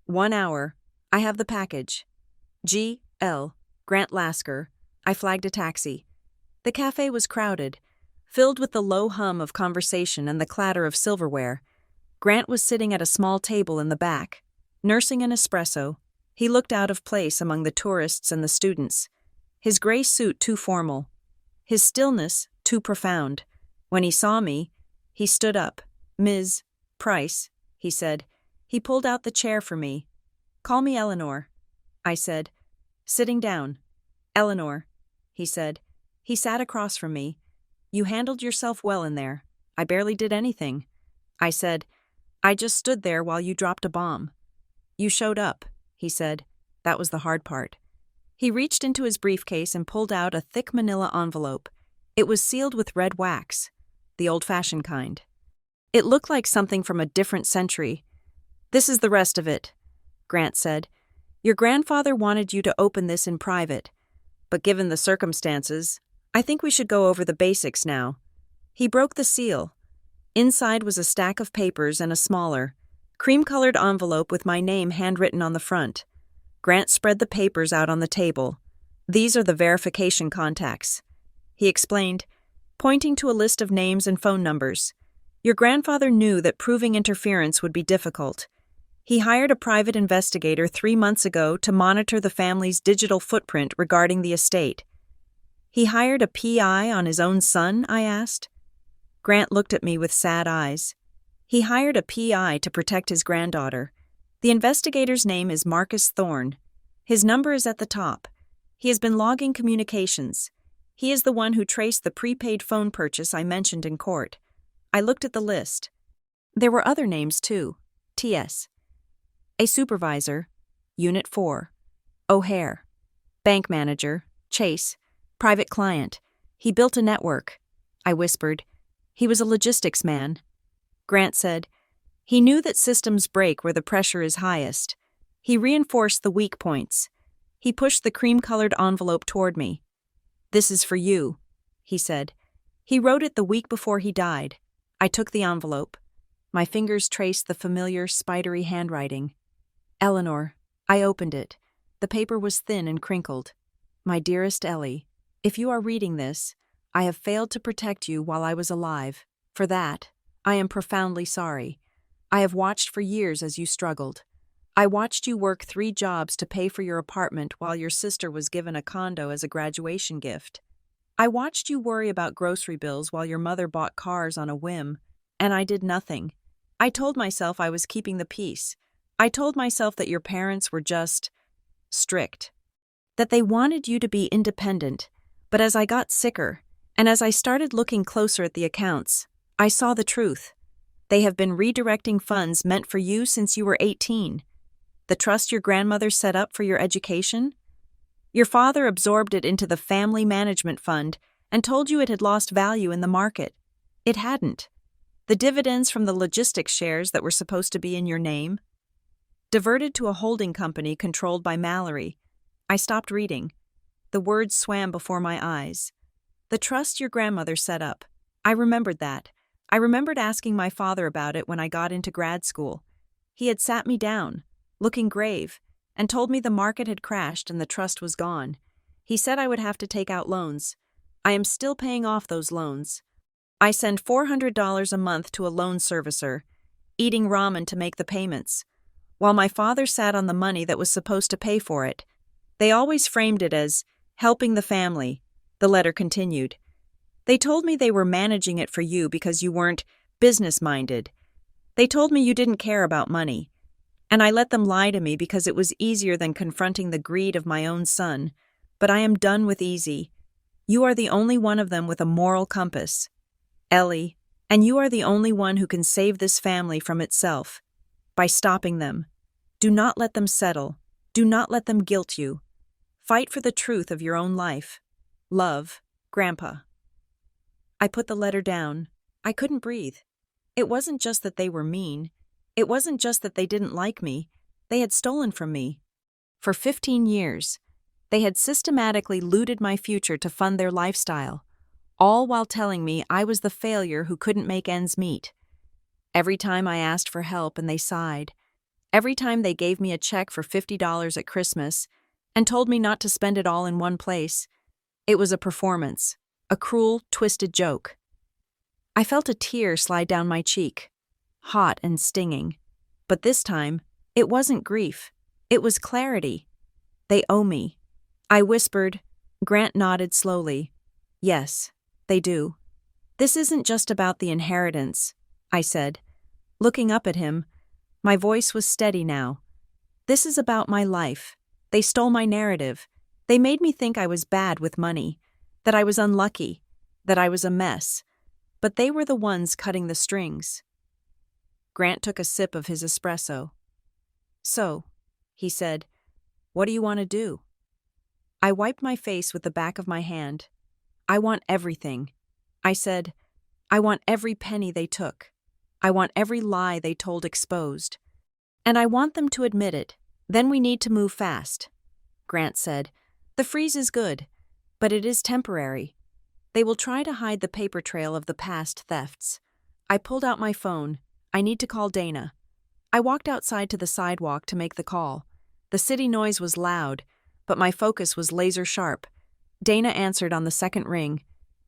Speaker 1: 1 hour. I have the package. G.L. Grant Lasker. I flagged a taxi. The cafe was crowded, filled with the low hum of conversation and the clatter of silverware. Grant was sitting at a small table in the back, nursing an espresso. He looked out of place among the tourists and the students. His gray suit too formal. His stillness too profound. When he saw me, he stood up. "Ms. Price," he said. He pulled out the chair for me. "Call me Eleanor," I said, sitting down. "Eleanor," he said. He sat across from me. "You handled yourself well in there. I barely did anything." I said, "I just stood there while you dropped a bomb." "You showed up," he said. That was the hard part. He reached into his briefcase and pulled out a thick manila envelope. It was sealed with red wax, the old-fashioned kind. It looked like something from a different century. "This is the rest of it," Grant said. "Your grandfather wanted you to open this in private, but given the circumstances, I think we should go over the basics now." He broke the seal. Inside was a stack of papers and a smaller, cream-colored envelope with my name handwritten on the front. Grant spread the papers out on the table. "These are the verification contacts," he explained, pointing to a list of names and phone numbers. "Your grandfather knew that proving interference would be difficult. He hired a private investigator 3 months ago to monitor the family's digital footprint regarding the estate." "He hired a PI on his own son?" I asked. Grant looked at me with sad eyes. "He hired a PI to protect his granddaughter. The investigator's name is Marcus Thorne. His number is at the top. He has been logging communications. He is the one who traced the prepaid phone purchase I mentioned in court." I looked at the list. There were other names, too. T.S. A supervisor, Unit 4. O'Hare. Bank manager, Chase. Private client. He built a network. I whispered. He was a logistics man. Grant said, "He knew that systems break where the pressure is highest. He reinforced the weak points." He pushed the cream-colored envelope toward me. "This is for you," he said. He wrote it the week before he died. I took the envelope. My fingers traced the familiar, spidery handwriting. "Eleanor." I opened it. The paper was thin and crinkled. "My dearest Ellie, if you are reading this, I have failed to protect you while I was alive. For that, I am profoundly sorry. I have watched for years as you struggled. I watched you work 3 jobs to pay for your apartment while your sister was given a condo as a graduation gift. I watched you worry about grocery bills while your mother bought cars on a whim, and I did nothing. I told myself I was keeping the peace. I told myself that your parents were just strict, that they wanted you to be independent. But as I got sicker, and as I started looking closer at the accounts, I saw the truth. They have been redirecting funds meant for you since you were 18. The trust your grandmother set up for your education? Your father absorbed it into the family management fund and told you it had lost value in the market. It hadn't. The dividends from the logistics shares that were supposed to be in your name? Diverted to a holding company controlled by Mallory. I stopped reading. The words swam before my eyes. The trust your grandmother set up. I remembered that. I remembered asking my father about it when I got into grad school. He had sat me down, looking grave, and told me the market had crashed and the trust was gone. He said I would have to take out loans. I am still paying off those loans. I send $400 a month to a loan servicer, eating ramen to make the payments, while my father sat on the money that was supposed to pay for it. They always framed it as helping the family, the letter continued. They told me they were managing it for you because you weren't business-minded. They told me you didn't care about money. And I let them lie to me because it was easier than confronting the greed of my own son. But I am done with easy. You are the only one of them with a moral compass, Ellie, and you are the only one who can save this family from itself. By stopping them. Do not let them settle. Do not let them guilt you. Fight for the truth of your own life. Love, Grandpa. I put the letter down. I couldn't breathe. It wasn't just that they were mean. It wasn't just that they didn't like me. They had stolen from me. For 15 years, they had systematically looted my future to fund their lifestyle, all while telling me I was the failure who couldn't make ends meet. Every time I asked for help and they sighed. Every time they gave me a check for $50 at Christmas and told me not to spend it all in one place, it was a performance, a cruel, twisted joke. I felt a tear slide down my cheek, hot and stinging. But this time, it wasn't grief. It was clarity. They owe me. I whispered. Grant nodded slowly. Yes, they do. This isn't just about the inheritance, I said. Looking up at him, my voice was steady now. This is about my life. They stole my narrative. They made me think I was bad with money, that I was unlucky, that I was a mess. But they were the ones cutting the strings. Grant took a sip of his espresso. So, he said, what do you want to do? I wiped my face with the back of my hand. I want everything. I said, I want every penny they took. I want every lie they told exposed. And I want them to admit it. Then we need to move fast. Grant said, the freeze is good, but it is temporary. They will try to hide the paper trail of the past thefts. I pulled out my phone. I need to call Dana. I walked outside to the sidewalk to make the call. The city noise was loud, but my focus was laser sharp. Dana answered on the second ring.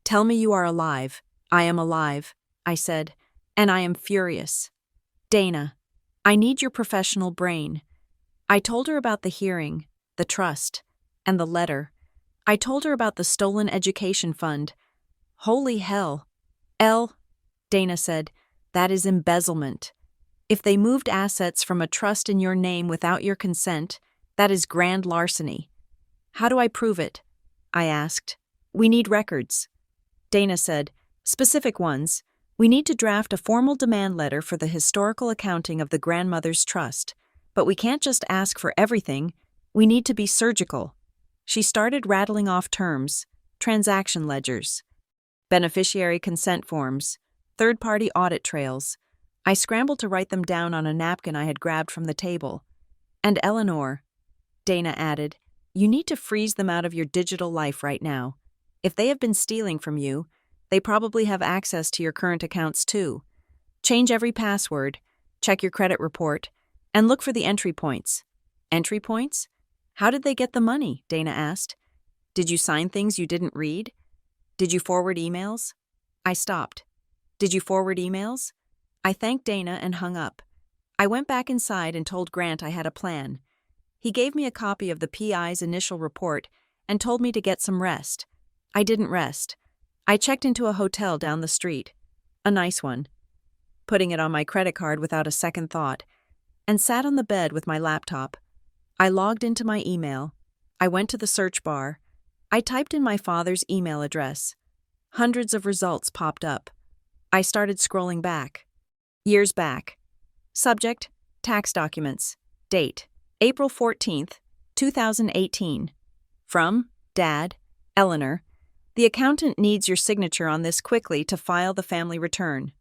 Speaker 1: Tell me you are alive. I am alive, I said, and I am furious. Dana, I need your professional brain. I told her about the hearing, the trust, and the letter. I told her about the stolen education fund. Holy hell. Dana said, that is embezzlement. If they moved assets from a trust in your name without your consent, that is grand larceny. How do I prove it? I asked. We need records. Dana said, specific ones. We need to draft a formal demand letter for the historical accounting of the grandmother's trust. But we can't just ask for everything. We need to be surgical. She started rattling off terms, transaction ledgers, beneficiary consent forms, third-party audit trails. I scrambled to write them down on a napkin I had grabbed from the table. And Eleanor, Dana added, you need to freeze them out of your digital life right now. If they have been stealing from you, they probably have access to your current accounts too. Change every password, check your credit report, and look for the entry points. Entry points? How did they get the money? Dana asked. Did you sign things you didn't read? Did you forward emails? I stopped. Did you forward emails? I thanked Dana and hung up. I went back inside and told Grant I had a plan. He gave me a copy of the PI's initial report and told me to get some rest. I didn't rest. I checked into a hotel down the street. A nice one. Putting it on my credit card without a second thought, and sat on the bed with my laptop. I logged into my email. I went to the search bar. I typed in my father's email address. Hundreds of results popped up. I started scrolling back. Years back. Subject, tax documents. Date, April 14th, 2018. From, Dad, Eleanor. The accountant needs your signature on this quickly to file the family return.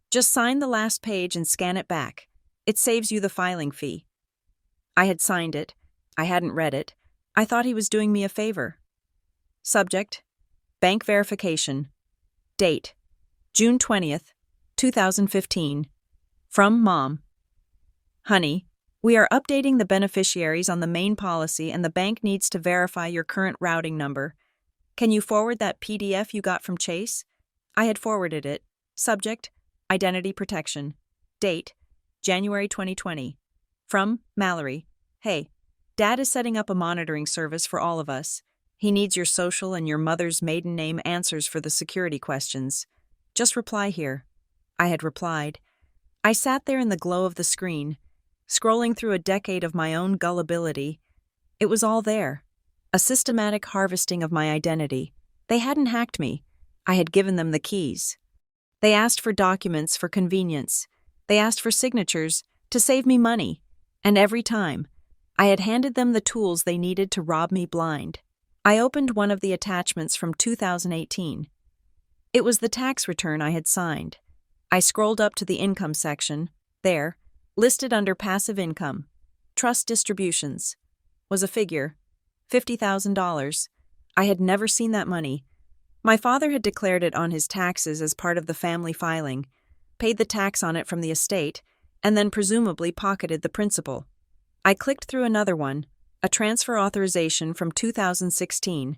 Speaker 1: Just sign the last page and scan it back. It saves you the filing fee. I had signed it. I hadn't read it. I thought he was doing me a favor. Subject, bank verification. Date, June 20th, 2015. From Mom. Honey, we are updating the beneficiaries on the main policy and the bank needs to verify your current routing number. Can you forward that PDF you got from Chase? I had forwarded it. Subject, identity protection. Date, January 2020. From Mallory. Hey, Dad is setting up a monitoring service for all of us. He needs your social and your mother's maiden name answers for the security questions. Just reply here. I had replied. I sat there in the glow of the screen. Scrolling through a decade of my own gullibility, it was all there. A systematic harvesting of my identity. They hadn't hacked me. I had given them the keys. They asked for documents for convenience. They asked for signatures to save me money. And every time, I had handed them the tools they needed to rob me blind. I opened one of the attachments from 2018. It was the tax return I had signed. I scrolled up to the income section. There, listed under passive income, trust distributions, was a figure, $50,000. I had never seen that money. My father had declared it on his taxes as part of the family filing, paid the tax on it from the estate, and then presumably pocketed the principal. I clicked through another one, a transfer authorization from 2016.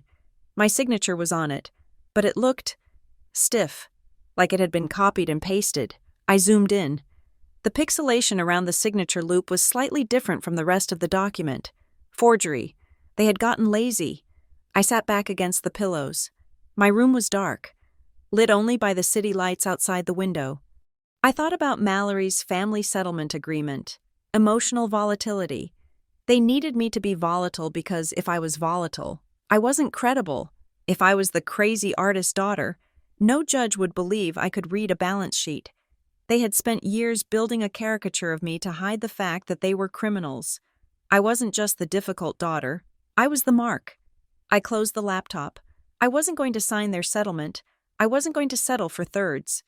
Speaker 1: My signature was on it, but it looked stiff, like it had been copied and pasted. I zoomed in. The pixelation around the signature loop was slightly different from the rest of the document. Forgery. They had gotten lazy. I sat back against the pillows. My room was dark, lit only by the city lights outside the window. I thought about Mallory's family settlement agreement. Emotional volatility. They needed me to be volatile because if I was volatile, I wasn't credible. If I was the crazy artist's daughter, no judge would believe I could read a balance sheet. They had spent years building a caricature of me to hide the fact that they were criminals. I wasn't just the difficult daughter. I was the mark. I closed the laptop. I wasn't going to sign their settlement. I wasn't going to settle for thirds.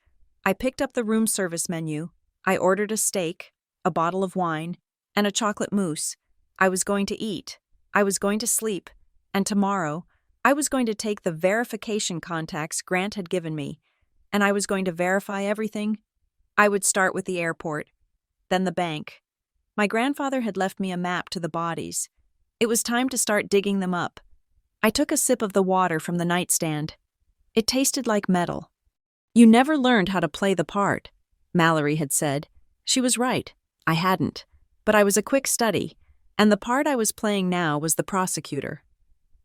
Speaker 1: I picked up the room service menu. I ordered a steak, a bottle of wine, and a chocolate mousse. I was going to eat. I was going to sleep. And tomorrow, I was going to take the verification contacts Grant had given me, and I was going to verify everything. I would start with the airport, then the bank. My grandfather had left me a map to the bodies. It was time to start digging them up. I took a sip of the water from the nightstand. It tasted like metal. You never learned how to play the part, Mallory had said. She was right. I hadn't. But I was a quick study, and the part I was playing now was the prosecutor.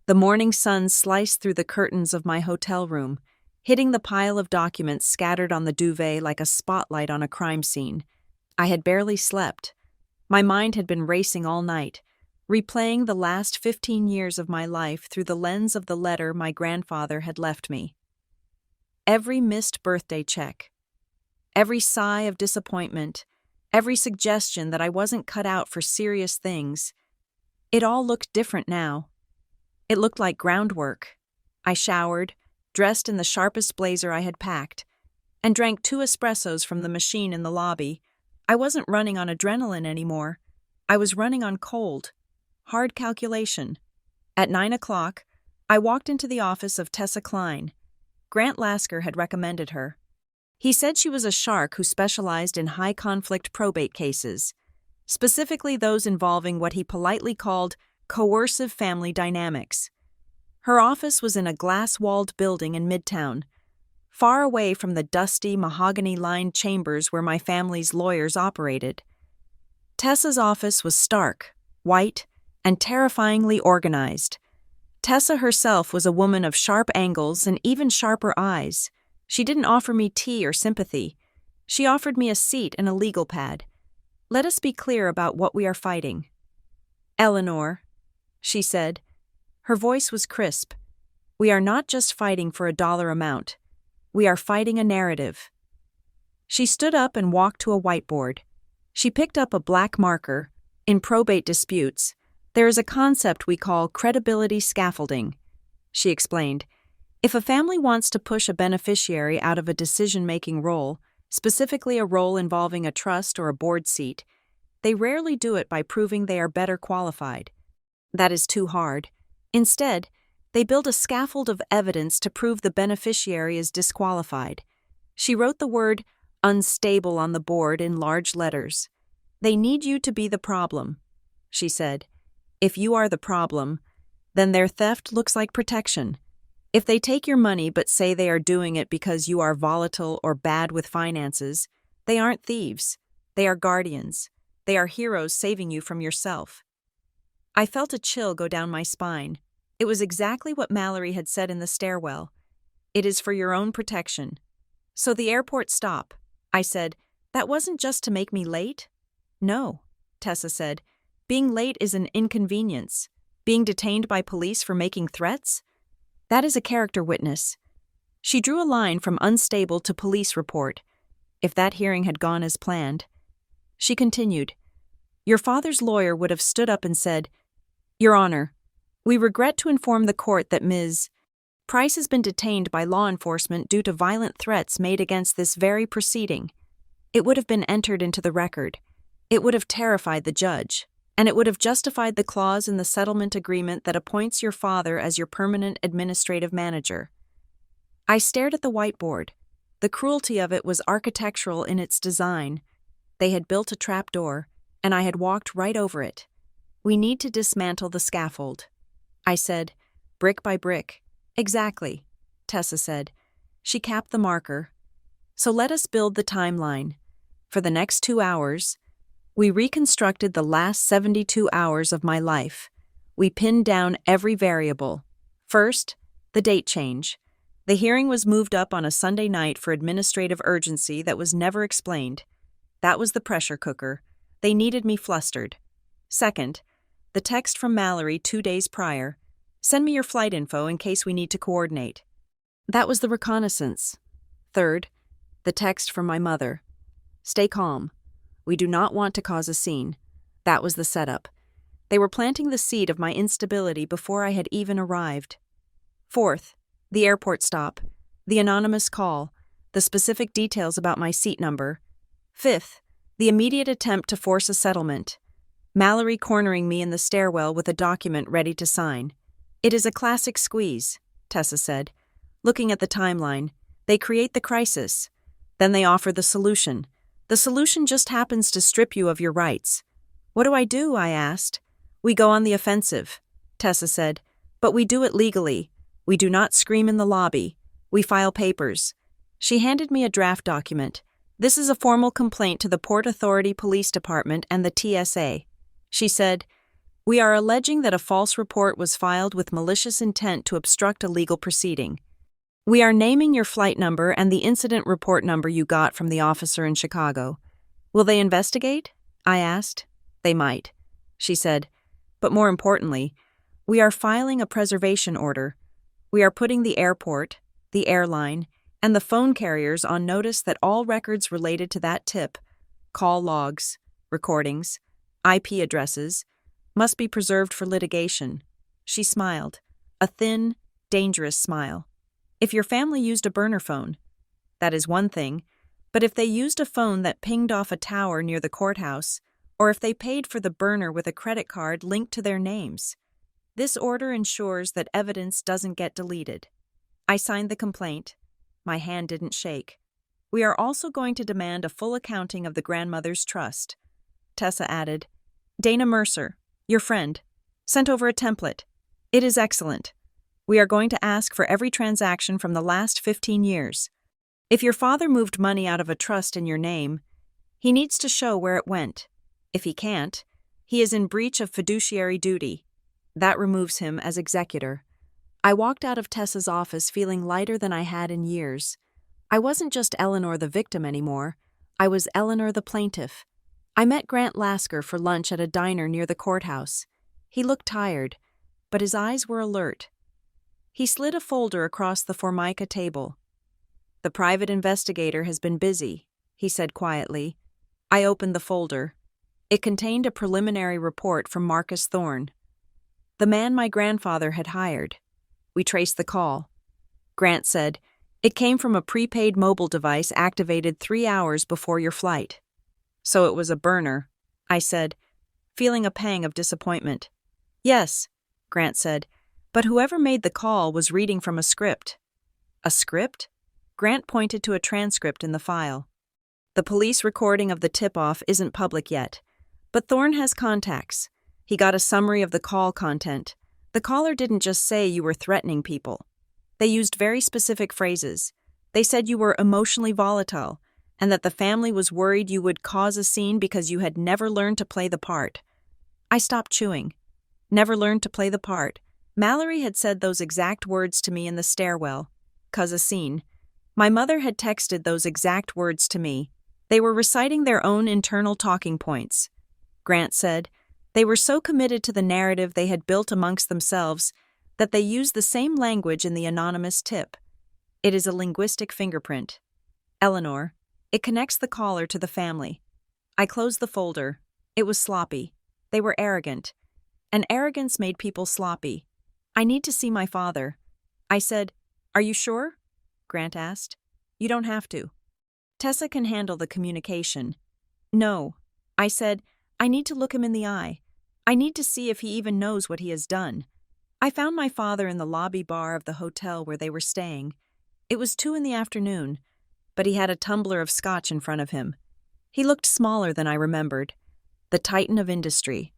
Speaker 1: The morning sun sliced through the curtains of my hotel room, hitting the pile of documents scattered on the duvet like a spotlight on a crime scene. I had barely slept. My mind had been racing all night, replaying the last 15 years of my life through the lens of the letter my grandfather had left me. Every missed birthday check, every sigh of disappointment, every suggestion that I wasn't cut out for serious things, it all looked different now. It looked like groundwork. I showered, dressed in the sharpest blazer I had packed, and drank 2 espressos from the machine in the lobby. I wasn't running on adrenaline anymore. I was running on cold, hard calculation. At 9 o'clock, I walked into the office of Tessa Klein. Grant Lasker had recommended her. He said she was a shark who specialized in high-conflict probate cases, specifically those involving what he politely called coercive family dynamics. Her office was in a glass-walled building in Midtown, far away from the dusty, mahogany-lined chambers where my family's lawyers operated. Tessa's office was stark, white, and terrifyingly organized. Tessa herself was a woman of sharp angles and even sharper eyes. She didn't offer me tea or sympathy. She offered me a seat and a legal pad. Let us be clear about what we are fighting. Eleanor, she said. Her voice was crisp. We are not just fighting for a dollar amount. We are fighting a narrative. She stood up and walked to a whiteboard. She picked up a black marker. In probate disputes, there is a concept we call credibility scaffolding, she explained. If a family wants to push a beneficiary out of a decision-making role, specifically a role involving a trust or a board seat, they rarely do it by proving they are better qualified. That is too hard. Instead, they build a scaffold of evidence to prove the beneficiary is disqualified. She wrote the word unstable on the board in large letters. They need you to be the problem, she said. If you are the problem, then their theft looks like protection. If they take your money but say they are doing it because you are volatile or bad with finances, they aren't thieves. They are guardians. They are heroes saving you from yourself. I felt a chill go down my spine. It was exactly what Mallory had said in the stairwell. It is for your own protection. So the airport stop, I said, that wasn't just to make me late? No, Tessa said. Being late is an inconvenience. Being detained by police for making threats? That is a character witness. She drew a line from unstable to police report, if that hearing had gone as planned. She continued, Your father's lawyer would have stood up and said, Your Honor, we regret to inform the court that Ms. Price has been detained by law enforcement due to violent threats made against this very proceeding. It would have been entered into the record. It would have terrified the judge, and it would have justified the clause in the settlement agreement that appoints your father as your permanent administrative manager. I stared at the whiteboard. The cruelty of it was architectural in its design. They had built a trapdoor, and I had walked right over it. We need to dismantle the scaffold. I said, brick by brick. Exactly, Tessa said. She capped the marker. So let us build the timeline. For the next 2 hours, we reconstructed the last 72 hours of my life. We pinned down every variable. First, the date change. The hearing was moved up on a Sunday night for administrative urgency that was never explained. That was the pressure cooker. They needed me flustered. Second, the text from Mallory 2 days prior. Send me your flight info in case we need to coordinate. That was the reconnaissance. Third, the text from my mother. Stay calm. We do not want to cause a scene. That was the setup. They were planting the seed of my instability before I had even arrived. Fourth, the airport stop, the anonymous call, the specific details about my seat number. Fifth, the immediate attempt to force a settlement. Mallory cornering me in the stairwell with a document ready to sign. It is a classic squeeze, Tessa said. Looking at the timeline, they create the crisis. Then they offer the solution. The solution just happens to strip you of your rights. What do? I asked. We go on the offensive, Tessa said, but we do it legally. We do not scream in the lobby. We file papers. She handed me a draft document. This is a formal complaint to the Port Authority Police Department and the TSA. She said, We are alleging that a false report was filed with malicious intent to obstruct a legal proceeding. We are naming your flight number and the incident report number you got from the officer in Chicago. Will they investigate? I asked. They might, she said. But more importantly, we are filing a preservation order. We are putting the airport, the airline, and the phone carriers on notice that all records related to that tip, call logs, recordings, IP addresses, must be preserved for litigation. She smiled, a thin, dangerous smile. If your family used a burner phone, that is one thing, but if they used a phone that pinged off a tower near the courthouse, or if they paid for the burner with a credit card linked to their names, this order ensures that evidence doesn't get deleted. I signed the complaint. My hand didn't shake. We are also going to demand a full accounting of the grandmother's trust. Tessa added, Dana Mercer, your friend, sent over a template. It is excellent. We are going to ask for every transaction from the last 15 years. If your father moved money out of a trust in your name, he needs to show where it went. If he can't, he is in breach of fiduciary duty. That removes him as executor. I walked out of Tessa's office feeling lighter than I had in years. I wasn't just Eleanor the victim anymore. I was Eleanor the plaintiff. I met Grant Lasker for lunch at a diner near the courthouse. He looked tired, but his eyes were alert. He slid a folder across the Formica table. The private investigator has been busy, he said quietly. I opened the folder. It contained a preliminary report from Marcus Thorne, the man my grandfather had hired. We traced the call. Grant said, It came from a prepaid mobile device activated 3 hours before your flight. So it was a burner, I said, feeling a pang of disappointment. Yes, Grant said, but whoever made the call was reading from a script. A script? Grant pointed to a transcript in the file. The police recording of the tip-off isn't public yet, but Thorne has contacts. He got a summary of the call content. The caller didn't just say you were threatening people. They used very specific phrases. They said you were emotionally volatile, and that the family was worried you would cause a scene because you had never learned to play the part. I stopped chewing. Never learned to play the part. Mallory had said those exact words to me in the stairwell. Cause a scene. My mother had texted those exact words to me. They were reciting their own internal talking points. Grant said. They were so committed to the narrative they had built amongst themselves that they used the same language in the anonymous tip. It is a linguistic fingerprint. Eleanor, it connects the caller to the family. I closed the folder. It was sloppy. They were arrogant. And arrogance made people sloppy. I need to see my father. I said, "Are you sure?" Grant asked. "You don't have to. Tessa can handle the communication." "No." I said, "I need to look him in the eye. I need to see if he even knows what he has done." I found my father in the lobby bar of the hotel where they were staying. It was 2 p.m, but he had a tumbler of scotch in front of him. He looked smaller than I remembered. The titan of industry.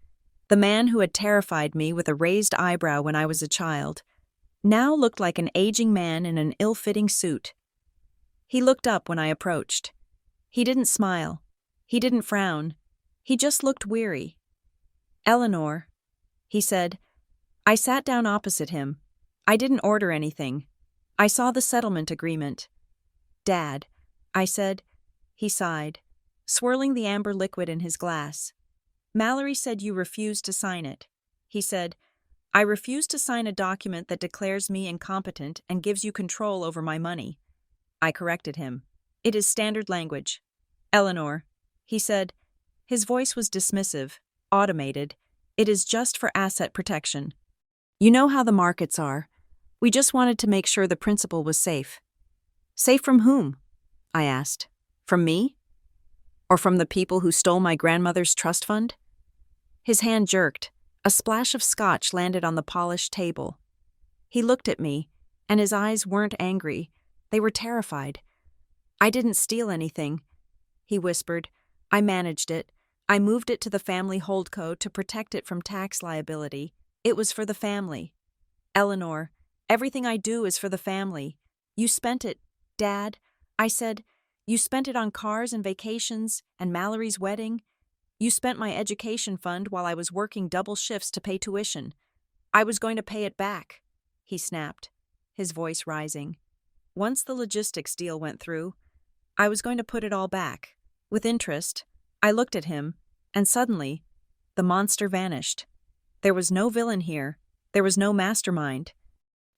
Speaker 1: The man who had terrified me with a raised eyebrow when I was a child, now looked like an aging man in an ill-fitting suit. He looked up when I approached. He didn't smile. He didn't frown. He just looked weary. "Eleanor," he said. I sat down opposite him. I didn't order anything. I saw the settlement agreement. "Dad," I said. He sighed, swirling the amber liquid in his glass. "Mallory said you refused to sign it." He said, "I refuse to sign a document that declares me incompetent and gives you control over my money." I corrected him. "It is standard language." "Eleanor," he said. His voice was dismissive, automated. "It is just for asset protection. You know how the markets are. We just wanted to make sure the principal was safe." "Safe from whom?" I asked. "From me? Or from the people who stole my grandmother's trust fund?" His hand jerked. A splash of scotch landed on the polished table. He looked at me, and his eyes weren't angry. They were terrified. "I didn't steal anything," he whispered. "I managed it. I moved it to the family holdco to protect it from tax liability. It was for the family. Eleanor, everything I do is for the family. You spent it, Dad," I said. "You spent it on cars and vacations and Mallory's wedding. You spent my education fund while I was working double shifts to pay tuition. I was going to pay it back," he snapped, his voice rising. "Once the logistics deal went through, I was going to put it all back, with interest." I looked at him, and suddenly, the monster vanished. There was no villain here. There was no mastermind.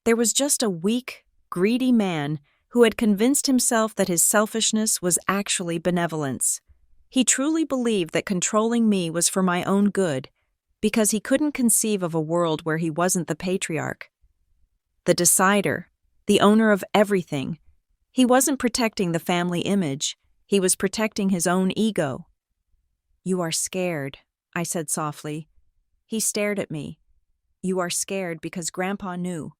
Speaker 1: There was just a weak, greedy man who had convinced himself that his selfishness was actually benevolence. He truly believed that controlling me was for my own good, because he couldn't conceive of a world where he wasn't the patriarch, the decider, the owner of everything. He wasn't protecting the family image. He was protecting his own ego. "You are scared," I said softly. He stared at me. "You are scared because Grandpa knew."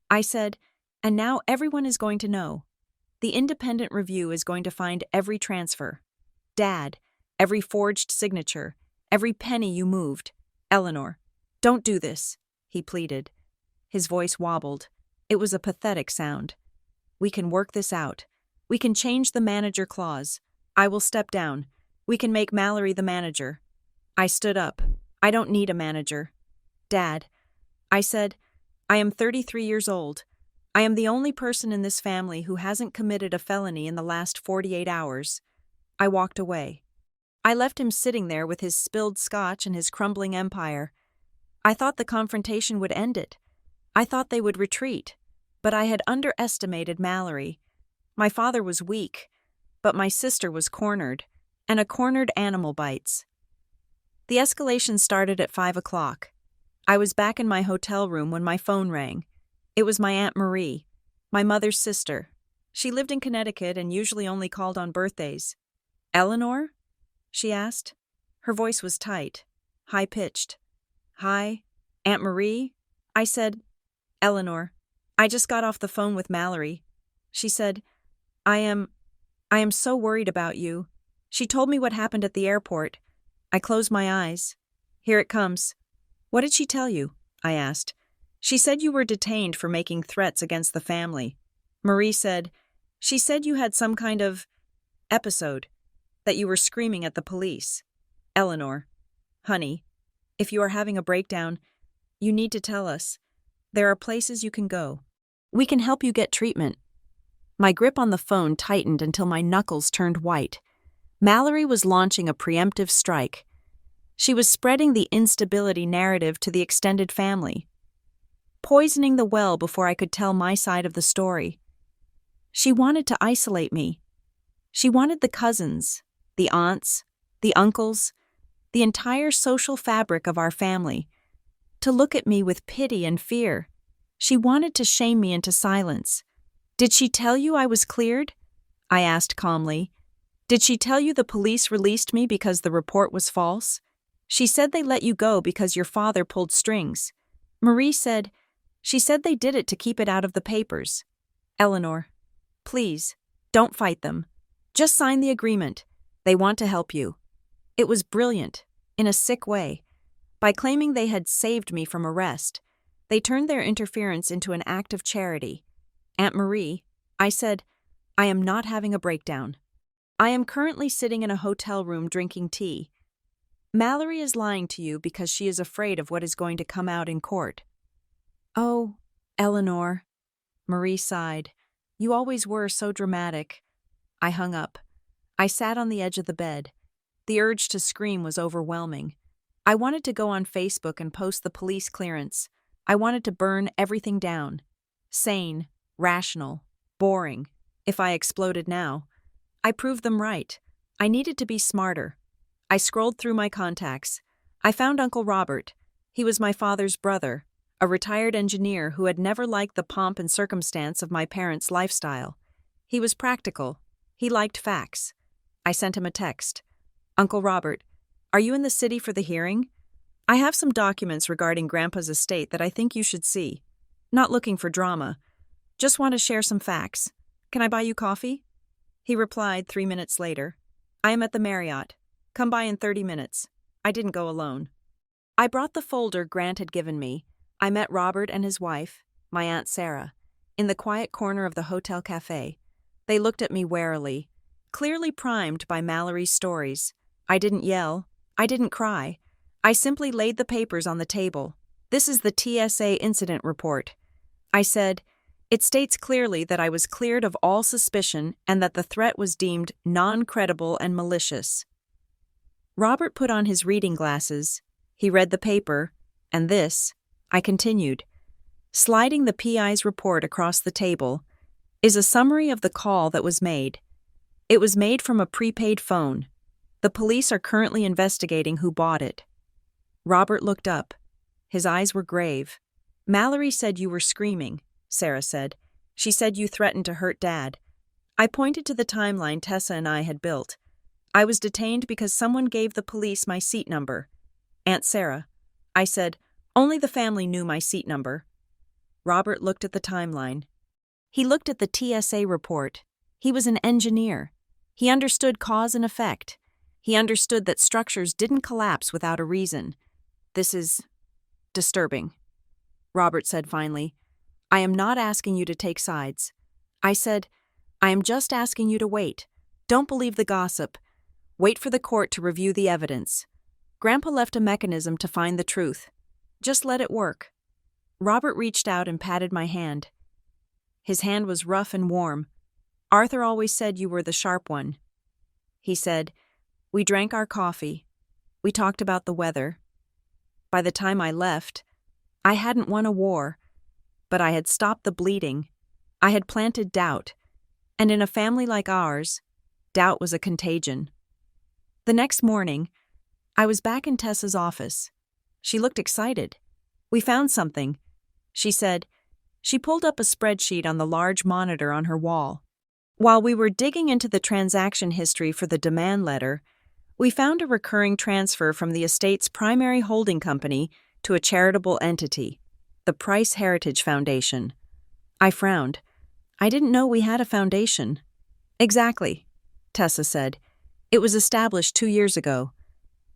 Speaker 1: I said, "And now everyone is going to know. The independent review is going to find every transfer. Dad, every forged signature, every penny you moved. Eleanor, don't do this," he pleaded. His voice wobbled. It was a pathetic sound. "We can work this out. We can change the manager clause. I will step down. We can make Mallory the manager." I stood up. "I don't need a manager. Dad," I said, "I am 33 years old. I am the only person in this family who hasn't committed a felony in the last 48 hours. I walked away. I left him sitting there with his spilled scotch and his crumbling empire. I thought the confrontation would end it. I thought they would retreat. But I had underestimated Mallory. My father was weak, but my sister was cornered, and a cornered animal bites. The escalation started at 5 o'clock. I was back in my hotel room when my phone rang. It was my Aunt Marie, my mother's sister. She lived in Connecticut and usually only called on birthdays. "Eleanor?" she asked. Her voice was tight, high-pitched. "Hi, Aunt Marie?" I said. "Eleanor, I just got off the phone with Mallory." She said, I am so worried about you. She told me what happened at the airport." I closed my eyes. "Here it comes." "What did she tell you?" I asked. "She said you were detained for making threats against the family." Marie said, "She said you had some kind of episode, that you were screaming at the police." "Eleanor, honey, if you are having a breakdown, you need to tell us. There are places you can go. We can help you get treatment." My grip on the phone tightened until my knuckles turned white. Mallory was launching a preemptive strike. She was spreading the instability narrative to the extended family, poisoning the well before I could tell my side of the story. She wanted to isolate me. She wanted the cousins, the aunts, the uncles, the entire social fabric of our family, to look at me with pity and fear. She wanted to shame me into silence. "Did she tell you I was cleared?" I asked calmly. "Did she tell you the police released me because the report was false? She said they let you go because your father pulled strings." Marie said, "She said they did it to keep it out of the papers." "Eleanor, please, don't fight them. Just sign the agreement. They want to help you." It was brilliant, in a sick way. By claiming they had saved me from arrest, they turned their interference into an act of charity. "Aunt Marie," I said, "I am not having a breakdown. I am currently sitting in a hotel room drinking tea. Mallory is lying to you because she is afraid of what is going to come out in court." "Oh, Eleanor," Marie sighed. "You always were so dramatic." I hung up. I sat on the edge of the bed. The urge to scream was overwhelming. I wanted to go on Facebook and post the police clearance. I wanted to burn everything down. Sane, rational, boring. If I exploded now, I proved them right. I needed to be smarter. I scrolled through my contacts. I found Uncle Robert. He was my father's brother, a retired engineer who had never liked the pomp and circumstance of my parents' lifestyle. He was practical. He liked facts. I sent him a text. "Uncle Robert, are you in the city for the hearing? I have some documents regarding Grandpa's estate that I think you should see. Not looking for drama. Just want to share some facts. Can I buy you coffee?" He replied 3 minutes later, "I am at the Marriott. Come by in 30 minutes. I didn't go alone." I brought the folder Grant had given me. I met Robert and his wife, my Aunt Sarah, in the quiet corner of the hotel cafe. They looked at me warily, clearly primed by Mallory's stories. I didn't yell. I didn't cry. I simply laid the papers on the table. "This is the TSA incident report." I said, "It states clearly that I was cleared of all suspicion and that the threat was deemed non-credible and malicious." Robert put on his reading glasses. He read the paper, and this, I continued, sliding the PI's report across the table, is a summary of the call that was made. It was made from a prepaid phone. The police are currently investigating who bought it. Robert looked up. His eyes were grave. "Mallory said you were screaming," Sarah said. "She said you threatened to hurt Dad." I pointed to the timeline Tessa and I had built. "I was detained because someone gave the police my seat number." "Aunt Sarah," I said, "only the family knew my seat number." Robert looked at the timeline. He looked at the TSA report. He was an engineer. He understood cause and effect. He understood that structures didn't collapse without a reason. "This is disturbing," Robert said finally. "I am not asking you to take sides." I said, "I am just asking you to wait. Don't believe the gossip. Wait for the court to review the evidence. Grandpa left a mechanism to find the truth. Just let it work." Robert reached out and patted my hand. His hand was rough and warm. "Arthur always said you were the sharp one." He said, "We drank our coffee. We talked about the weather. By the time I left, I hadn't won a war, but I had stopped the bleeding. I had planted doubt, and in a family like ours, doubt was a contagion." The next morning, I was back in Tessa's office. She looked excited. "We found something," she said. She pulled up a spreadsheet on the large monitor on her wall. While we were digging into the transaction history for the demand letter, we found a recurring transfer from the estate's primary holding company to a charitable entity, the Price Heritage Foundation. I frowned. I didn't know we had a foundation. "Exactly," Tessa said. "It was established 2 years ago.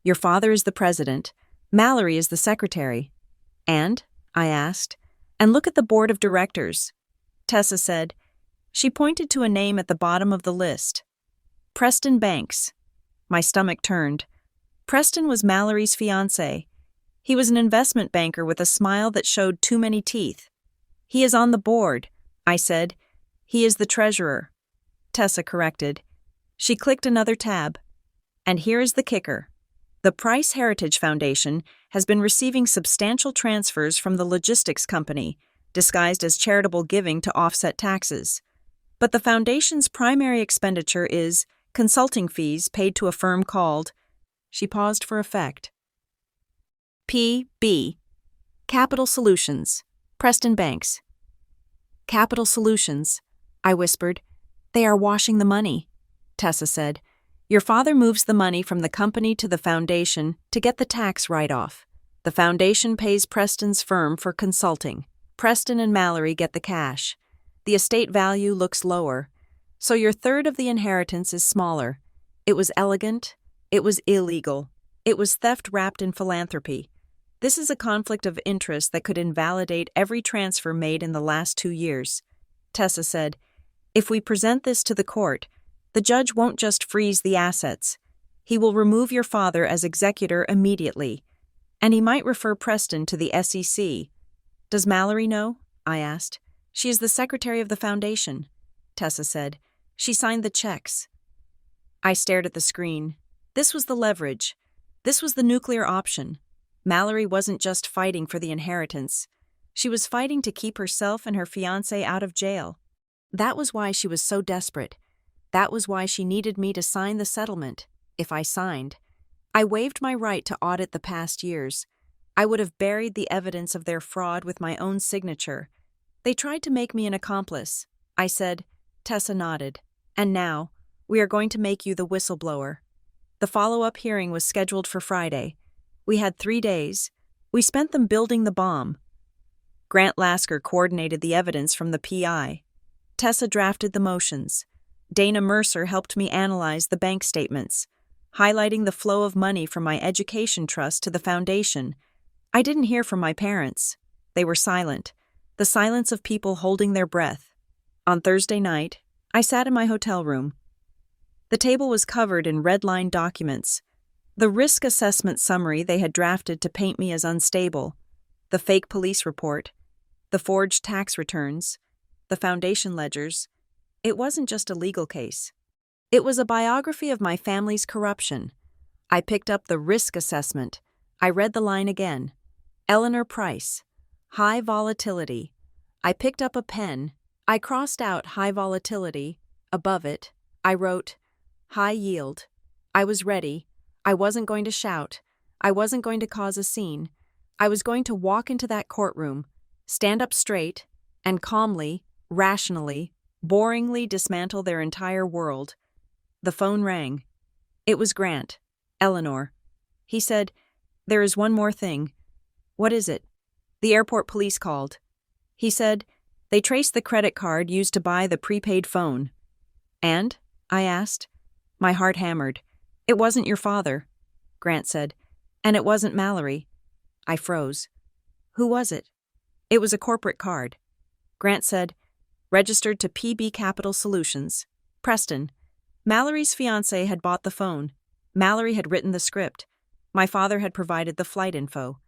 Speaker 1: Your father is the president. Mallory is the secretary." "And?" I asked. "And look at the board of directors." Tessa said. She pointed to a name at the bottom of the list. "Preston Banks." My stomach turned. Preston was Mallory's fiancé. He was an investment banker with a smile that showed too many teeth. "He is on the board," I said. "He is the treasurer." Tessa corrected. She clicked another tab. "And here is the kicker. The Price Heritage Foundation has been receiving substantial transfers from the logistics company, disguised as charitable giving to offset taxes. But the foundation's primary expenditure is consulting fees paid to a firm called— She paused for effect. P.B. Capital Solutions, Preston Banks. Capital Solutions, I whispered. They are washing the money, Tessa said. Your father moves the money from the company to the foundation to get the tax write-off. The foundation pays Preston's firm for consulting. Preston and Mallory get the cash. The estate value looks lower, so your third of the inheritance is smaller. It was elegant. It was illegal. It was theft wrapped in philanthropy. This is a conflict of interest that could invalidate every transfer made in the last 2 years. Tessa said, if we present this to the court, the judge won't just freeze the assets. He will remove your father as executor immediately, and he might refer Preston to the SEC. Does Mallory know? I asked. She is the secretary of the foundation, Tessa said. She signed the checks. I stared at the screen. This was the leverage. This was the nuclear option. Mallory wasn't just fighting for the inheritance. She was fighting to keep herself and her fiancé out of jail. That was why she was so desperate. That was why she needed me to sign the settlement, if I signed. I waived my right to audit the past years. I would have buried the evidence of their fraud with my own signature. They tried to make me an accomplice. I said. Tessa nodded. And now, we are going to make you the whistleblower. The follow-up hearing was scheduled for Friday. We had 3 days. We spent them building the bomb. Grant Lasker coordinated the evidence from the PI. Tessa drafted the motions. Dana Mercer helped me analyze the bank statements, highlighting the flow of money from my education trust to the foundation. I didn't hear from my parents. They were silent, the silence of people holding their breath. On Thursday night, I sat in my hotel room. The table was covered in red-lined documents. The risk assessment summary they had drafted to paint me as unstable, the fake police report, the forged tax returns, the foundation ledgers. It wasn't just a legal case. It was a biography of my family's corruption. I picked up the risk assessment. I read the line again. Eleanor Price. High volatility. I picked up a pen. I crossed out high volatility. Above it, I wrote high yield. I was ready. I wasn't going to shout. I wasn't going to cause a scene. I was going to walk into that courtroom, stand up straight, and calmly, rationally, boringly dismantle their entire world. The phone rang. It was Grant. Eleanor. He said, "There is one more thing." "What is it?" "The airport police called." He said, "They traced the credit card used to buy the prepaid phone." "And?" I asked. My heart hammered. "It wasn't your father," Grant said. "And it wasn't Mallory." I froze. "Who was it?" "It was a corporate card." Grant said, "Registered to PB Capital Solutions, Preston." Mallory's fiancé had bought the phone. Mallory had written the script. My father had provided the flight info.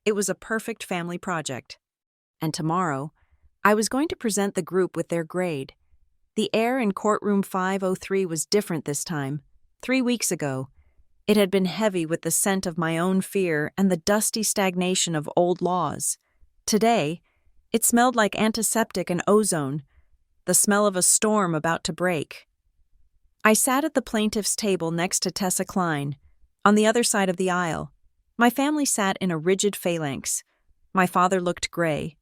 Speaker 1: It was a perfect family project. And tomorrow, I was going to present the group with their grade. The air in courtroom 503 was different this time. 3 weeks ago, it had been heavy with the scent of my own fear and the dusty stagnation of old laws. Today, it smelled like antiseptic and ozone, the smell of a storm about to break. I sat at the plaintiff's table next to Tessa Klein, on the other side of the aisle. My family sat in a rigid phalanx. My father looked gray,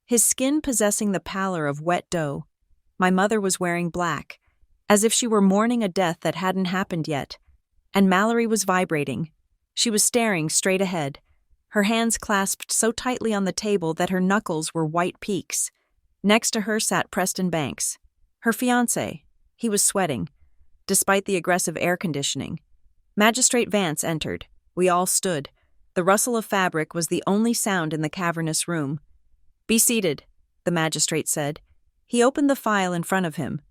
Speaker 1: his skin possessing the pallor of wet dough. My mother was wearing black, as if she were mourning a death that hadn't happened yet. And Mallory was vibrating. She was staring straight ahead, her hands clasped so tightly on the table that her knuckles were white peaks. Next to her sat Preston Banks, her fiancé. He was sweating, despite the aggressive air conditioning. Magistrate Vance entered. We all stood. The rustle of fabric was the only sound in the cavernous room. "Be seated," the magistrate said. He opened the file in front of him.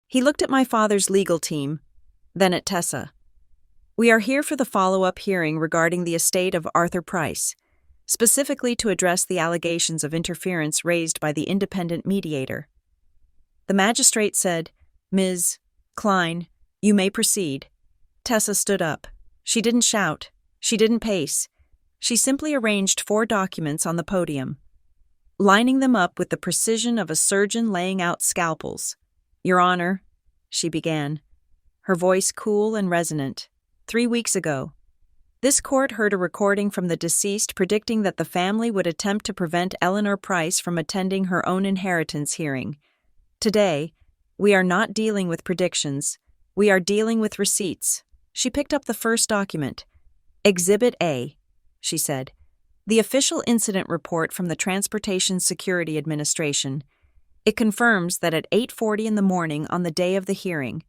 Speaker 1: He looked at my father's legal team, then at Tessa. "We are here for the follow-up hearing regarding the estate of Arthur Price, specifically to address the allegations of interference raised by the independent mediator." The magistrate said, "Ms. Klein, you may proceed." Tessa stood up. She didn't shout. She didn't pace. She simply arranged 4 documents on the podium, lining them up with the precision of a surgeon laying out scalpels. "Your Honor," she began, her voice cool and resonant. "3 weeks ago, this court heard a recording from the deceased predicting that the family would attempt to prevent Eleanor Price from attending her own inheritance hearing. Today, we are not dealing with predictions. We are dealing with receipts." She picked up the first document. "Exhibit A," she said. "The official incident report from the Transportation Security Administration. It confirms that at 8:40 in the morning on the day of the hearing,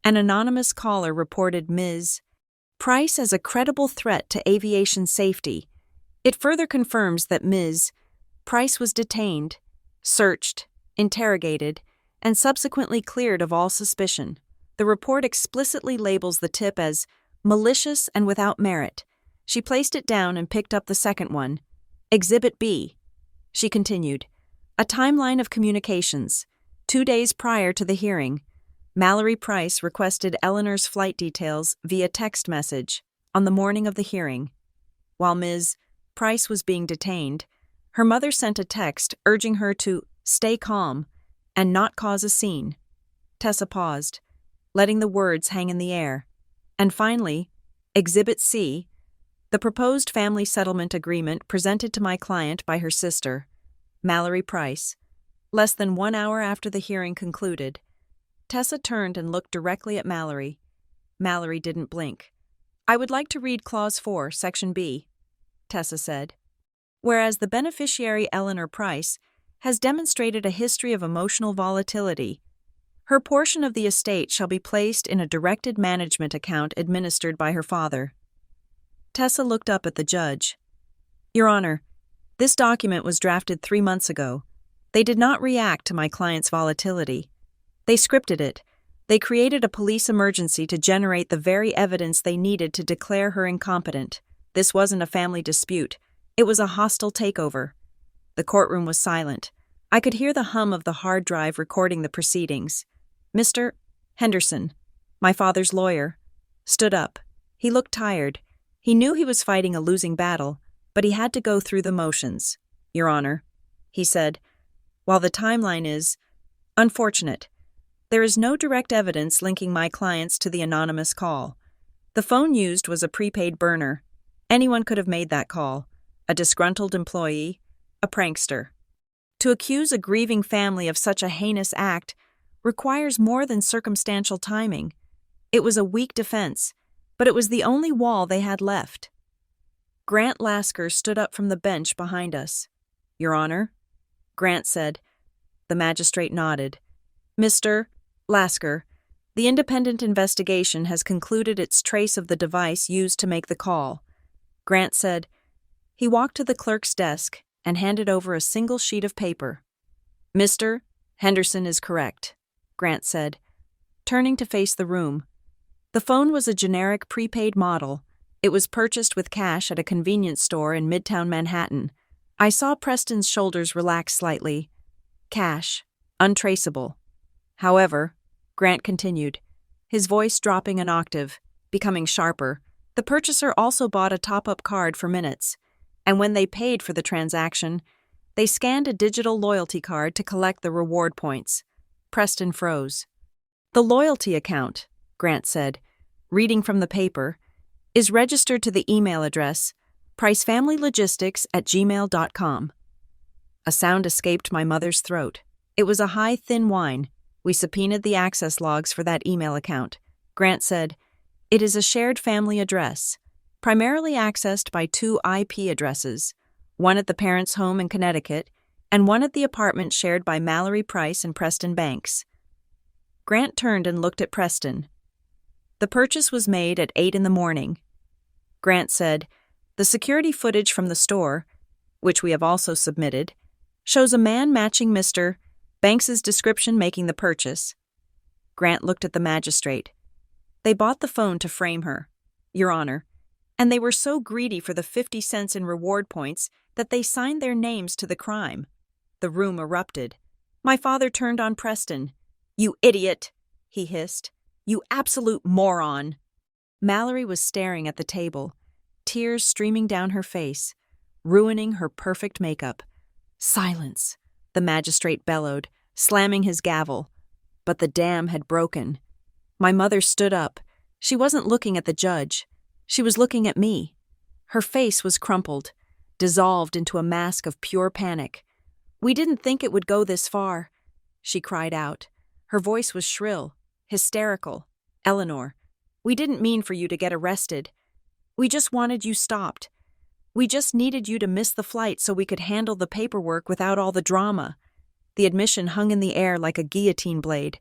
Speaker 1: an anonymous caller reported Ms. Price as a credible threat to aviation safety. It further confirms that Ms. Price was detained, searched, interrogated, and subsequently cleared of all suspicion. The report explicitly labels the tip as malicious and without merit." She placed it down and picked up the second one. "Exhibit B," she continued. "A timeline of communications. 2 days prior to the hearing, Mallory Price requested Eleanor's flight details via text message on the morning of the hearing. While Ms. Price was being detained, her mother sent a text urging her to stay calm and not cause a scene." Tessa paused, letting the words hang in the air. "And finally, Exhibit C, the proposed family settlement agreement presented to my client by her sister, Mallory Price, less than 1 hour after the hearing concluded." Tessa turned and looked directly at Mallory. Mallory didn't blink. "I would like to read Clause 4, Section B," Tessa said. "Whereas the beneficiary Eleanor Price has demonstrated a history of emotional volatility, her portion of the estate shall be placed in a directed management account administered by her father." Tessa looked up at the judge. "Your Honor, this document was drafted 3 months ago. They did not react to my client's volatility. They scripted it. They created a police emergency to generate the very evidence they needed to declare her incompetent. This wasn't a family dispute. It was a hostile takeover." The courtroom was silent. I could hear the hum of the hard drive recording the proceedings. Mr. Henderson, my father's lawyer, stood up. He looked tired. He knew he was fighting a losing battle, but he had to go through the motions. "Your Honor," he said, "while the timeline is unfortunate, there is no direct evidence linking my clients to the anonymous call. The phone used was a prepaid burner. Anyone could have made that call. A disgruntled employee, a prankster. To accuse a grieving family of such a heinous act requires more than circumstantial timing. It was a weak defense, but it was the only wall they had left." Grant Lasker stood up from the bench behind us. "Your Honor," Grant said. The magistrate nodded. "Mr. Lasker, the independent investigation has concluded its trace of the device used to make the call." Grant said. He walked to the clerk's desk and handed over a single sheet of paper. "Mr. Henderson is correct," Grant said, turning to face the room. The phone was a generic prepaid model. It was purchased with cash at a convenience store in Midtown Manhattan. I saw Preston's shoulders relax slightly. Cash. Untraceable. "However," Grant continued, his voice dropping an octave, becoming sharper, "the purchaser also bought a top-up card for minutes, and when they paid for the transaction, they scanned a digital loyalty card to collect the reward points." Preston froze. "The loyalty account," Grant said, reading from the paper, "is registered to the email address pricefamilylogistics@gmail.com. A sound escaped my mother's throat. It was a high, thin whine. "We subpoenaed the access logs for that email account," Grant said. "It is a shared family address, primarily accessed by 2 IP addresses, one at the parents' home in Connecticut and one at the apartment shared by Mallory Price and Preston Banks." Grant turned and looked at Preston. "The purchase was made at 8 in the morning." Grant said, "The security footage from the store, which we have also submitted, shows a man matching Mr. Banks's description making the purchase." Grant looked at the magistrate. "They bought the phone to frame her, Your Honor, and they were so greedy for the 50 cents in reward points that they signed their names to the crime." The room erupted. My father turned on Preston. "You idiot," he hissed. "You absolute moron." Mallory was staring at the table. tears streaming down her face, ruining her perfect makeup. "Silence," the magistrate bellowed, slamming his gavel. But the dam had broken. My mother stood up. She wasn't looking at the judge. She was looking at me. Her face was crumpled, dissolved into a mask of pure panic. "We didn't think it would go this far," she cried out. Her voice was shrill, hysterical. "Eleanor, we didn't mean for you to get arrested. We just wanted you stopped. We just needed you to miss the flight so we could handle the paperwork without all the drama." The admission hung in the air like a guillotine blade.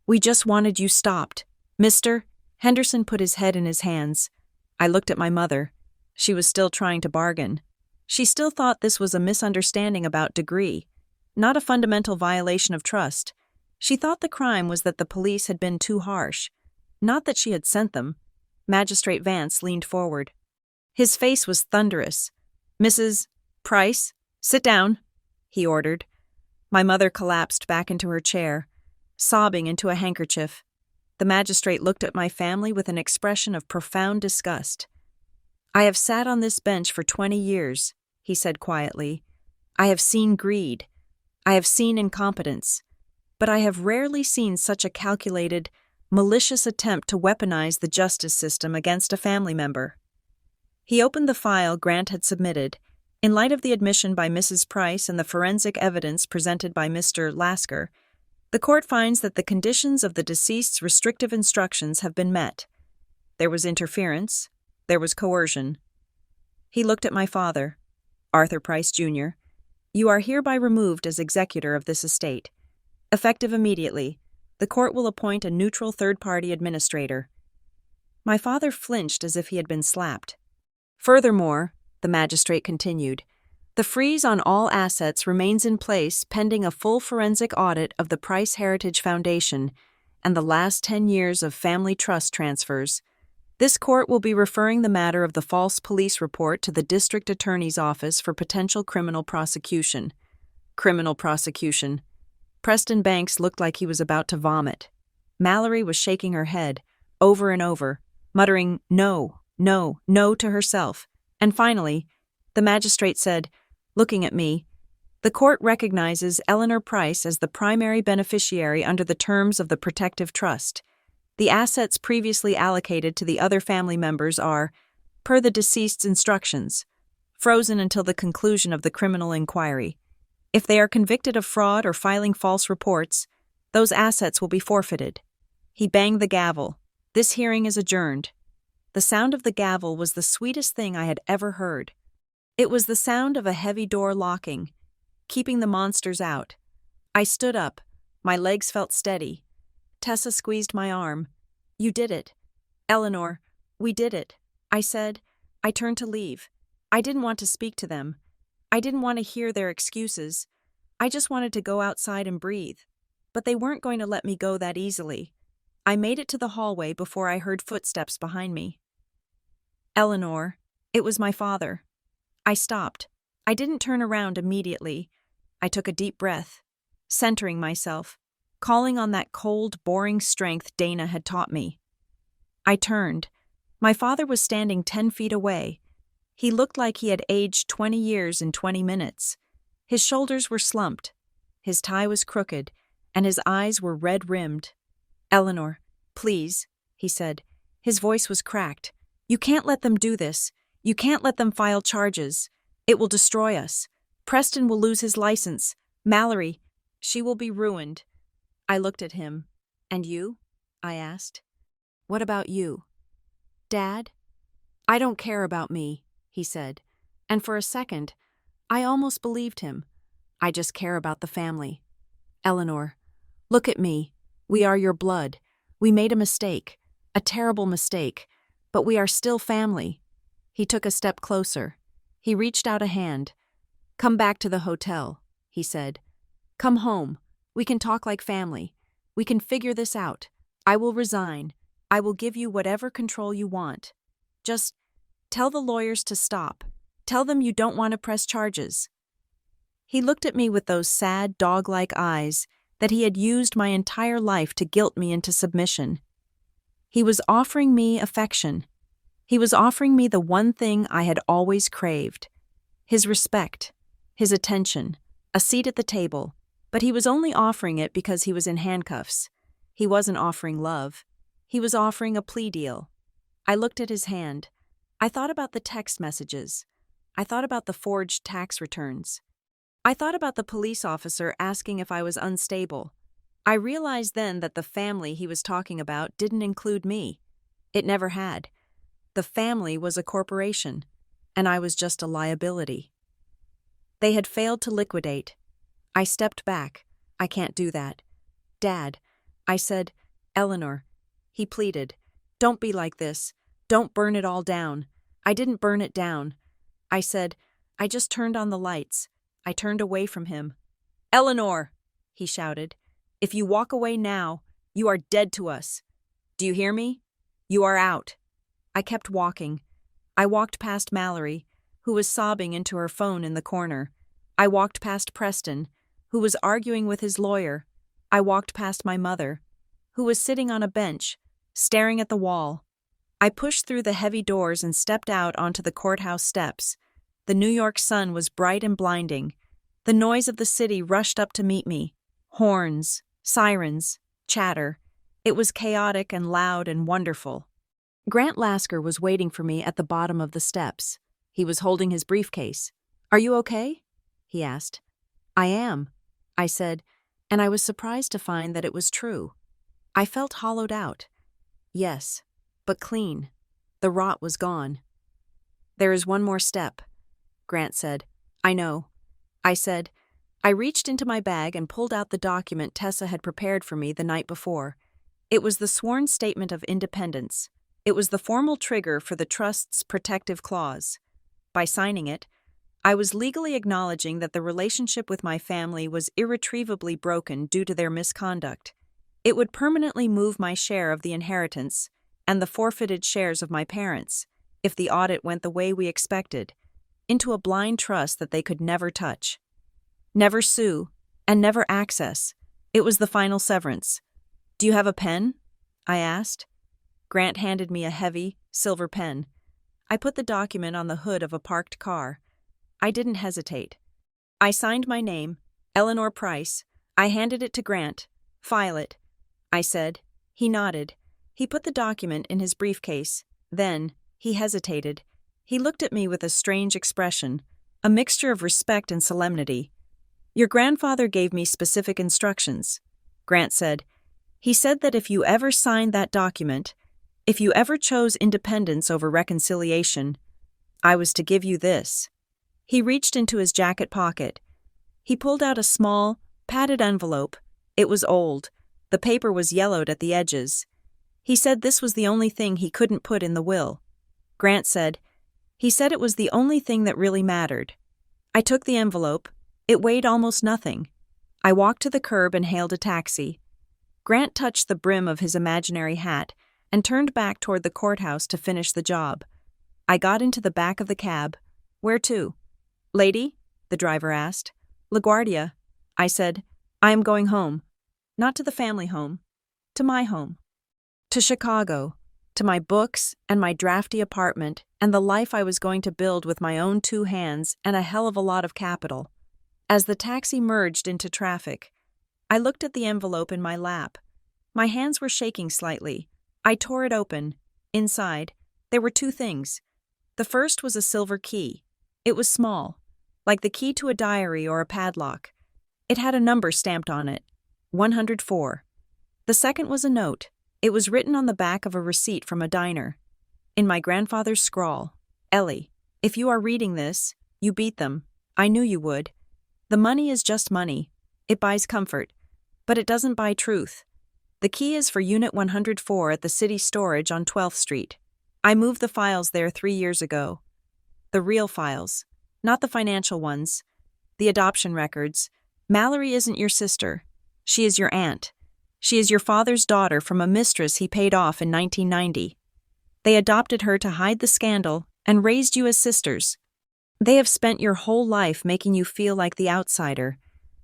Speaker 1: "We just wanted you stopped. Mr. Henderson put his head in his hands. I looked at my mother. She was still trying to bargain. She still thought this was a misunderstanding about degree, not a fundamental violation of trust. She thought the crime was that the police had been too harsh, not that she had sent them. Magistrate Vance leaned forward. His face was thunderous. "Mrs. Price, sit down," he ordered. My mother collapsed back into her chair, sobbing into a handkerchief. The magistrate looked at my family with an expression of profound disgust. "I have sat on this bench for 20 years, he said quietly. "I have seen greed. I have seen incompetence. But I have rarely seen such a calculated, malicious attempt to weaponize the justice system against a family member." He opened the file Grant had submitted. In light of the admission by Mrs. Price and the forensic evidence presented by Mr. Lasker, the court finds that the conditions of the deceased's restrictive instructions have been met. There was interference. There was coercion. He looked at my father. "Arthur Price, Jr., you are hereby removed as executor of this estate. Effective immediately, the court will appoint a neutral third-party administrator." My father flinched as if he had been slapped. "Furthermore," the magistrate continued, "the freeze on all assets remains in place pending a full forensic audit of the Price Heritage Foundation and the last 10 years of family trust transfers. This court will be referring the matter of the false police report to the district attorney's office for potential criminal prosecution." Criminal prosecution. Preston Banks looked like he was about to vomit. Mallory was shaking her head, over and over, muttering "no, no, no" to herself. And finally, the magistrate said, looking at me, "The court recognizes Eleanor Price as the primary beneficiary under the terms of the protective trust. The assets previously allocated to the other family members are, per the deceased's instructions, frozen until the conclusion of the criminal inquiry. If they are convicted of fraud or filing false reports, those assets will be forfeited." He banged the gavel. "This hearing is adjourned." The sound of the gavel was the sweetest thing I had ever heard. It was the sound of a heavy door locking, keeping the monsters out. I stood up. My legs felt steady. Tessa squeezed my arm. "You did it. Eleanor, we did it," I said. I turned to leave. I didn't want to speak to them. I didn't want to hear their excuses. I just wanted to go outside and breathe. But they weren't going to let me go that easily. I made it to the hallway before I heard footsteps behind me. "Eleanor," it was my father. I stopped. I didn't turn around immediately. I took a deep breath, centering myself, calling on that cold, boring strength Dana had taught me. I turned. My father was standing 10 feet away. He looked like he had aged 20 years in 20 minutes. His shoulders were slumped. His tie was crooked, and his eyes were red-rimmed. "Eleanor, please," he said. His voice was cracked. "You can't let them do this. You can't let them file charges. It will destroy us. Preston will lose his license. Mallory, she will be ruined." I looked at him. "And you?" I asked. "What about you?" "Dad?" "I don't care about me," he said. And for a second, I almost believed him. "I just care about the family. Eleanor, look at me. We are your blood. We made a mistake, a terrible mistake, but we are still family." He took a step closer. He reached out a hand. "Come back to the hotel," he said. "Come home. We can talk like family. We can figure this out. I will resign. I will give you whatever control you want. Just tell the lawyers to stop. Tell them you don't want to press charges." He looked at me with those sad, dog-like eyes that he had used my entire life to guilt me into submission. He was offering me affection. He was offering me the one thing I had always craved: his respect, his attention, a seat at the table, but he was only offering it because he was in handcuffs. He wasn't offering love. He was offering a plea deal. I looked at his hand. I thought about the text messages. I thought about the forged tax returns. I thought about the police officer asking if I was unstable. I realized then that the family he was talking about didn't include me. It never had. The family was a corporation, and I was just a liability. They had failed to liquidate. I stepped back. I can't do that. Dad, I said, Eleanor. He pleaded, don't be like this. Don't burn it all down. I didn't burn it down. I said, I just turned on the lights. I turned away from him. Eleanor, he shouted, if you walk away now, you are dead to us. Do you hear me? You are out. I kept walking. I walked past Mallory, who was sobbing into her phone in the corner. I walked past Preston, who was arguing with his lawyer. I walked past my mother, who was sitting on a bench, staring at the wall. I pushed through the heavy doors and stepped out onto the courthouse steps. The New York sun was bright and blinding. The noise of the city rushed up to meet me. Horns, sirens, chatter. It was chaotic and loud and wonderful. Grant Lasker was waiting for me at the bottom of the steps. He was holding his briefcase. Are you okay? He asked. I am, I said, and I was surprised to find that it was true. I felt hollowed out. Yes, but clean. The rot was gone. There is one more step, Grant said. I know. I said. I reached into my bag and pulled out the document Tessa had prepared for me the night before. It was the sworn statement of independence. It was the formal trigger for the trust's protective clause. By signing it, I was legally acknowledging that the relationship with my family was irretrievably broken due to their misconduct. It would permanently move my share of the inheritance and the forfeited shares of my parents, if the audit went the way we expected, into a blind trust that they could never touch. Never sue, and never access. It was the final severance. Do you have a pen? I asked. Grant handed me a heavy, silver pen. I put the document on the hood of a parked car. I didn't hesitate. I signed my name, Eleanor Price. I handed it to Grant. File it, I said. He nodded. He put the document in his briefcase. Then, he hesitated. He looked at me with a strange expression, a mixture of respect and solemnity. Your grandfather gave me specific instructions, Grant said. He said that if you ever signed that document, if you ever chose independence over reconciliation, I was to give you this. He reached into his jacket pocket. He pulled out a small, padded envelope. It was old. The paper was yellowed at the edges. He said this was the only thing he couldn't put in the will. Grant said, he said it was the only thing that really mattered. I took the envelope. It weighed almost nothing. I walked to the curb and hailed a taxi. Grant touched the brim of his imaginary hat and turned back toward the courthouse to finish the job. I got into the back of the cab. Where to? Lady? The driver asked. LaGuardia. I said, I am going home. Not to the family home. To my home. To Chicago. To my books and my drafty apartment and the life I was going to build with my own 2 hands and a hell of a lot of capital. As the taxi merged into traffic, I looked at the envelope in my lap. My hands were shaking slightly. I tore it open. Inside, there were 2 things. The first was a silver key. It was small, like the key to a diary or a padlock. It had a number stamped on it, 104. The second was a note. It was written on the back of a receipt from a diner. In my grandfather's scrawl, Ellie, if you are reading this, you beat them. I knew you would. The money is just money. It buys comfort, but it doesn't buy truth. The key is for Unit 104 at the city storage on 12th Street. I moved the files there 3 years ago. The real files, not the financial ones. The adoption records. Mallory isn't your sister. She is your aunt. She is your father's daughter from a mistress he paid off in 1990. They adopted her to hide the scandal and raised you as sisters. They have spent your whole life making you feel like the outsider,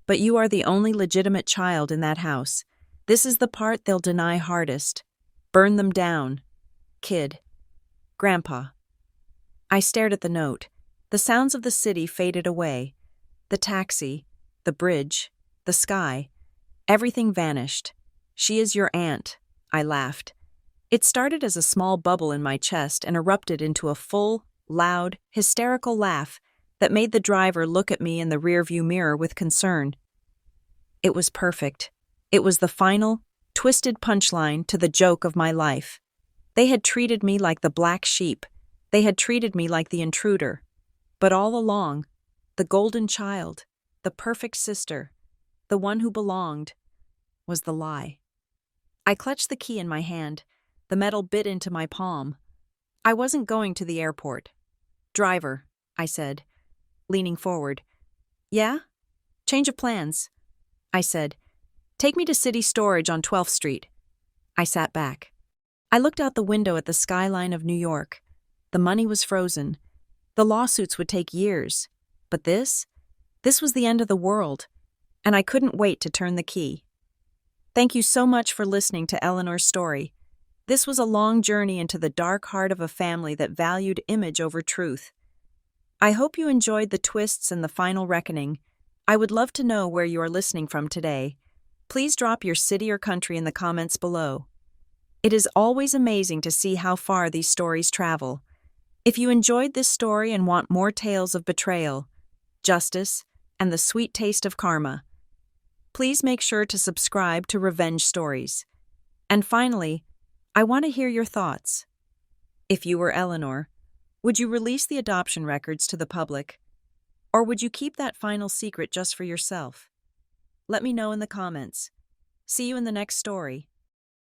Speaker 1: but you are the only legitimate child in that house. This is the part they'll deny hardest. Burn them down. Kid. Grandpa. I stared at the note. The sounds of the city faded away. The taxi, the bridge, the sky. Everything vanished. She is your aunt, I laughed. It started as a small bubble in my chest and erupted into a full, loud, hysterical laugh that made the driver look at me in the rearview mirror with concern. It was perfect. It was the final, twisted punchline to the joke of my life. They had treated me like the black sheep. They had treated me like the intruder. But all along, the golden child, the perfect sister, the one who belonged, was the lie. I clutched the key in my hand. The metal bit into my palm. I wasn't going to the airport. Driver, I said, leaning forward. Yeah? Change of plans, I said. Take me to City Storage on 12th Street. I sat back. I looked out the window at the skyline of New York. The money was frozen. The lawsuits would take years. But this was the end of the world, and I couldn't wait to turn the key. Thank you so much for listening to Eleanor's story. This was a long journey into the dark heart of a family that valued image over truth. I hope you enjoyed the twists and the final reckoning. I would love to know where you are listening from today. Please drop your city or country in the comments below. It is always amazing to see how far these stories travel. If you enjoyed this story and want more tales of betrayal, justice, and the sweet taste of karma, please make sure to subscribe to Revenge Stories. And finally, I want to hear your thoughts. If you were Eleanor, would you release the adoption records to the public? Or would you keep that final secret just for yourself? Let me know in the comments. See you in the next story.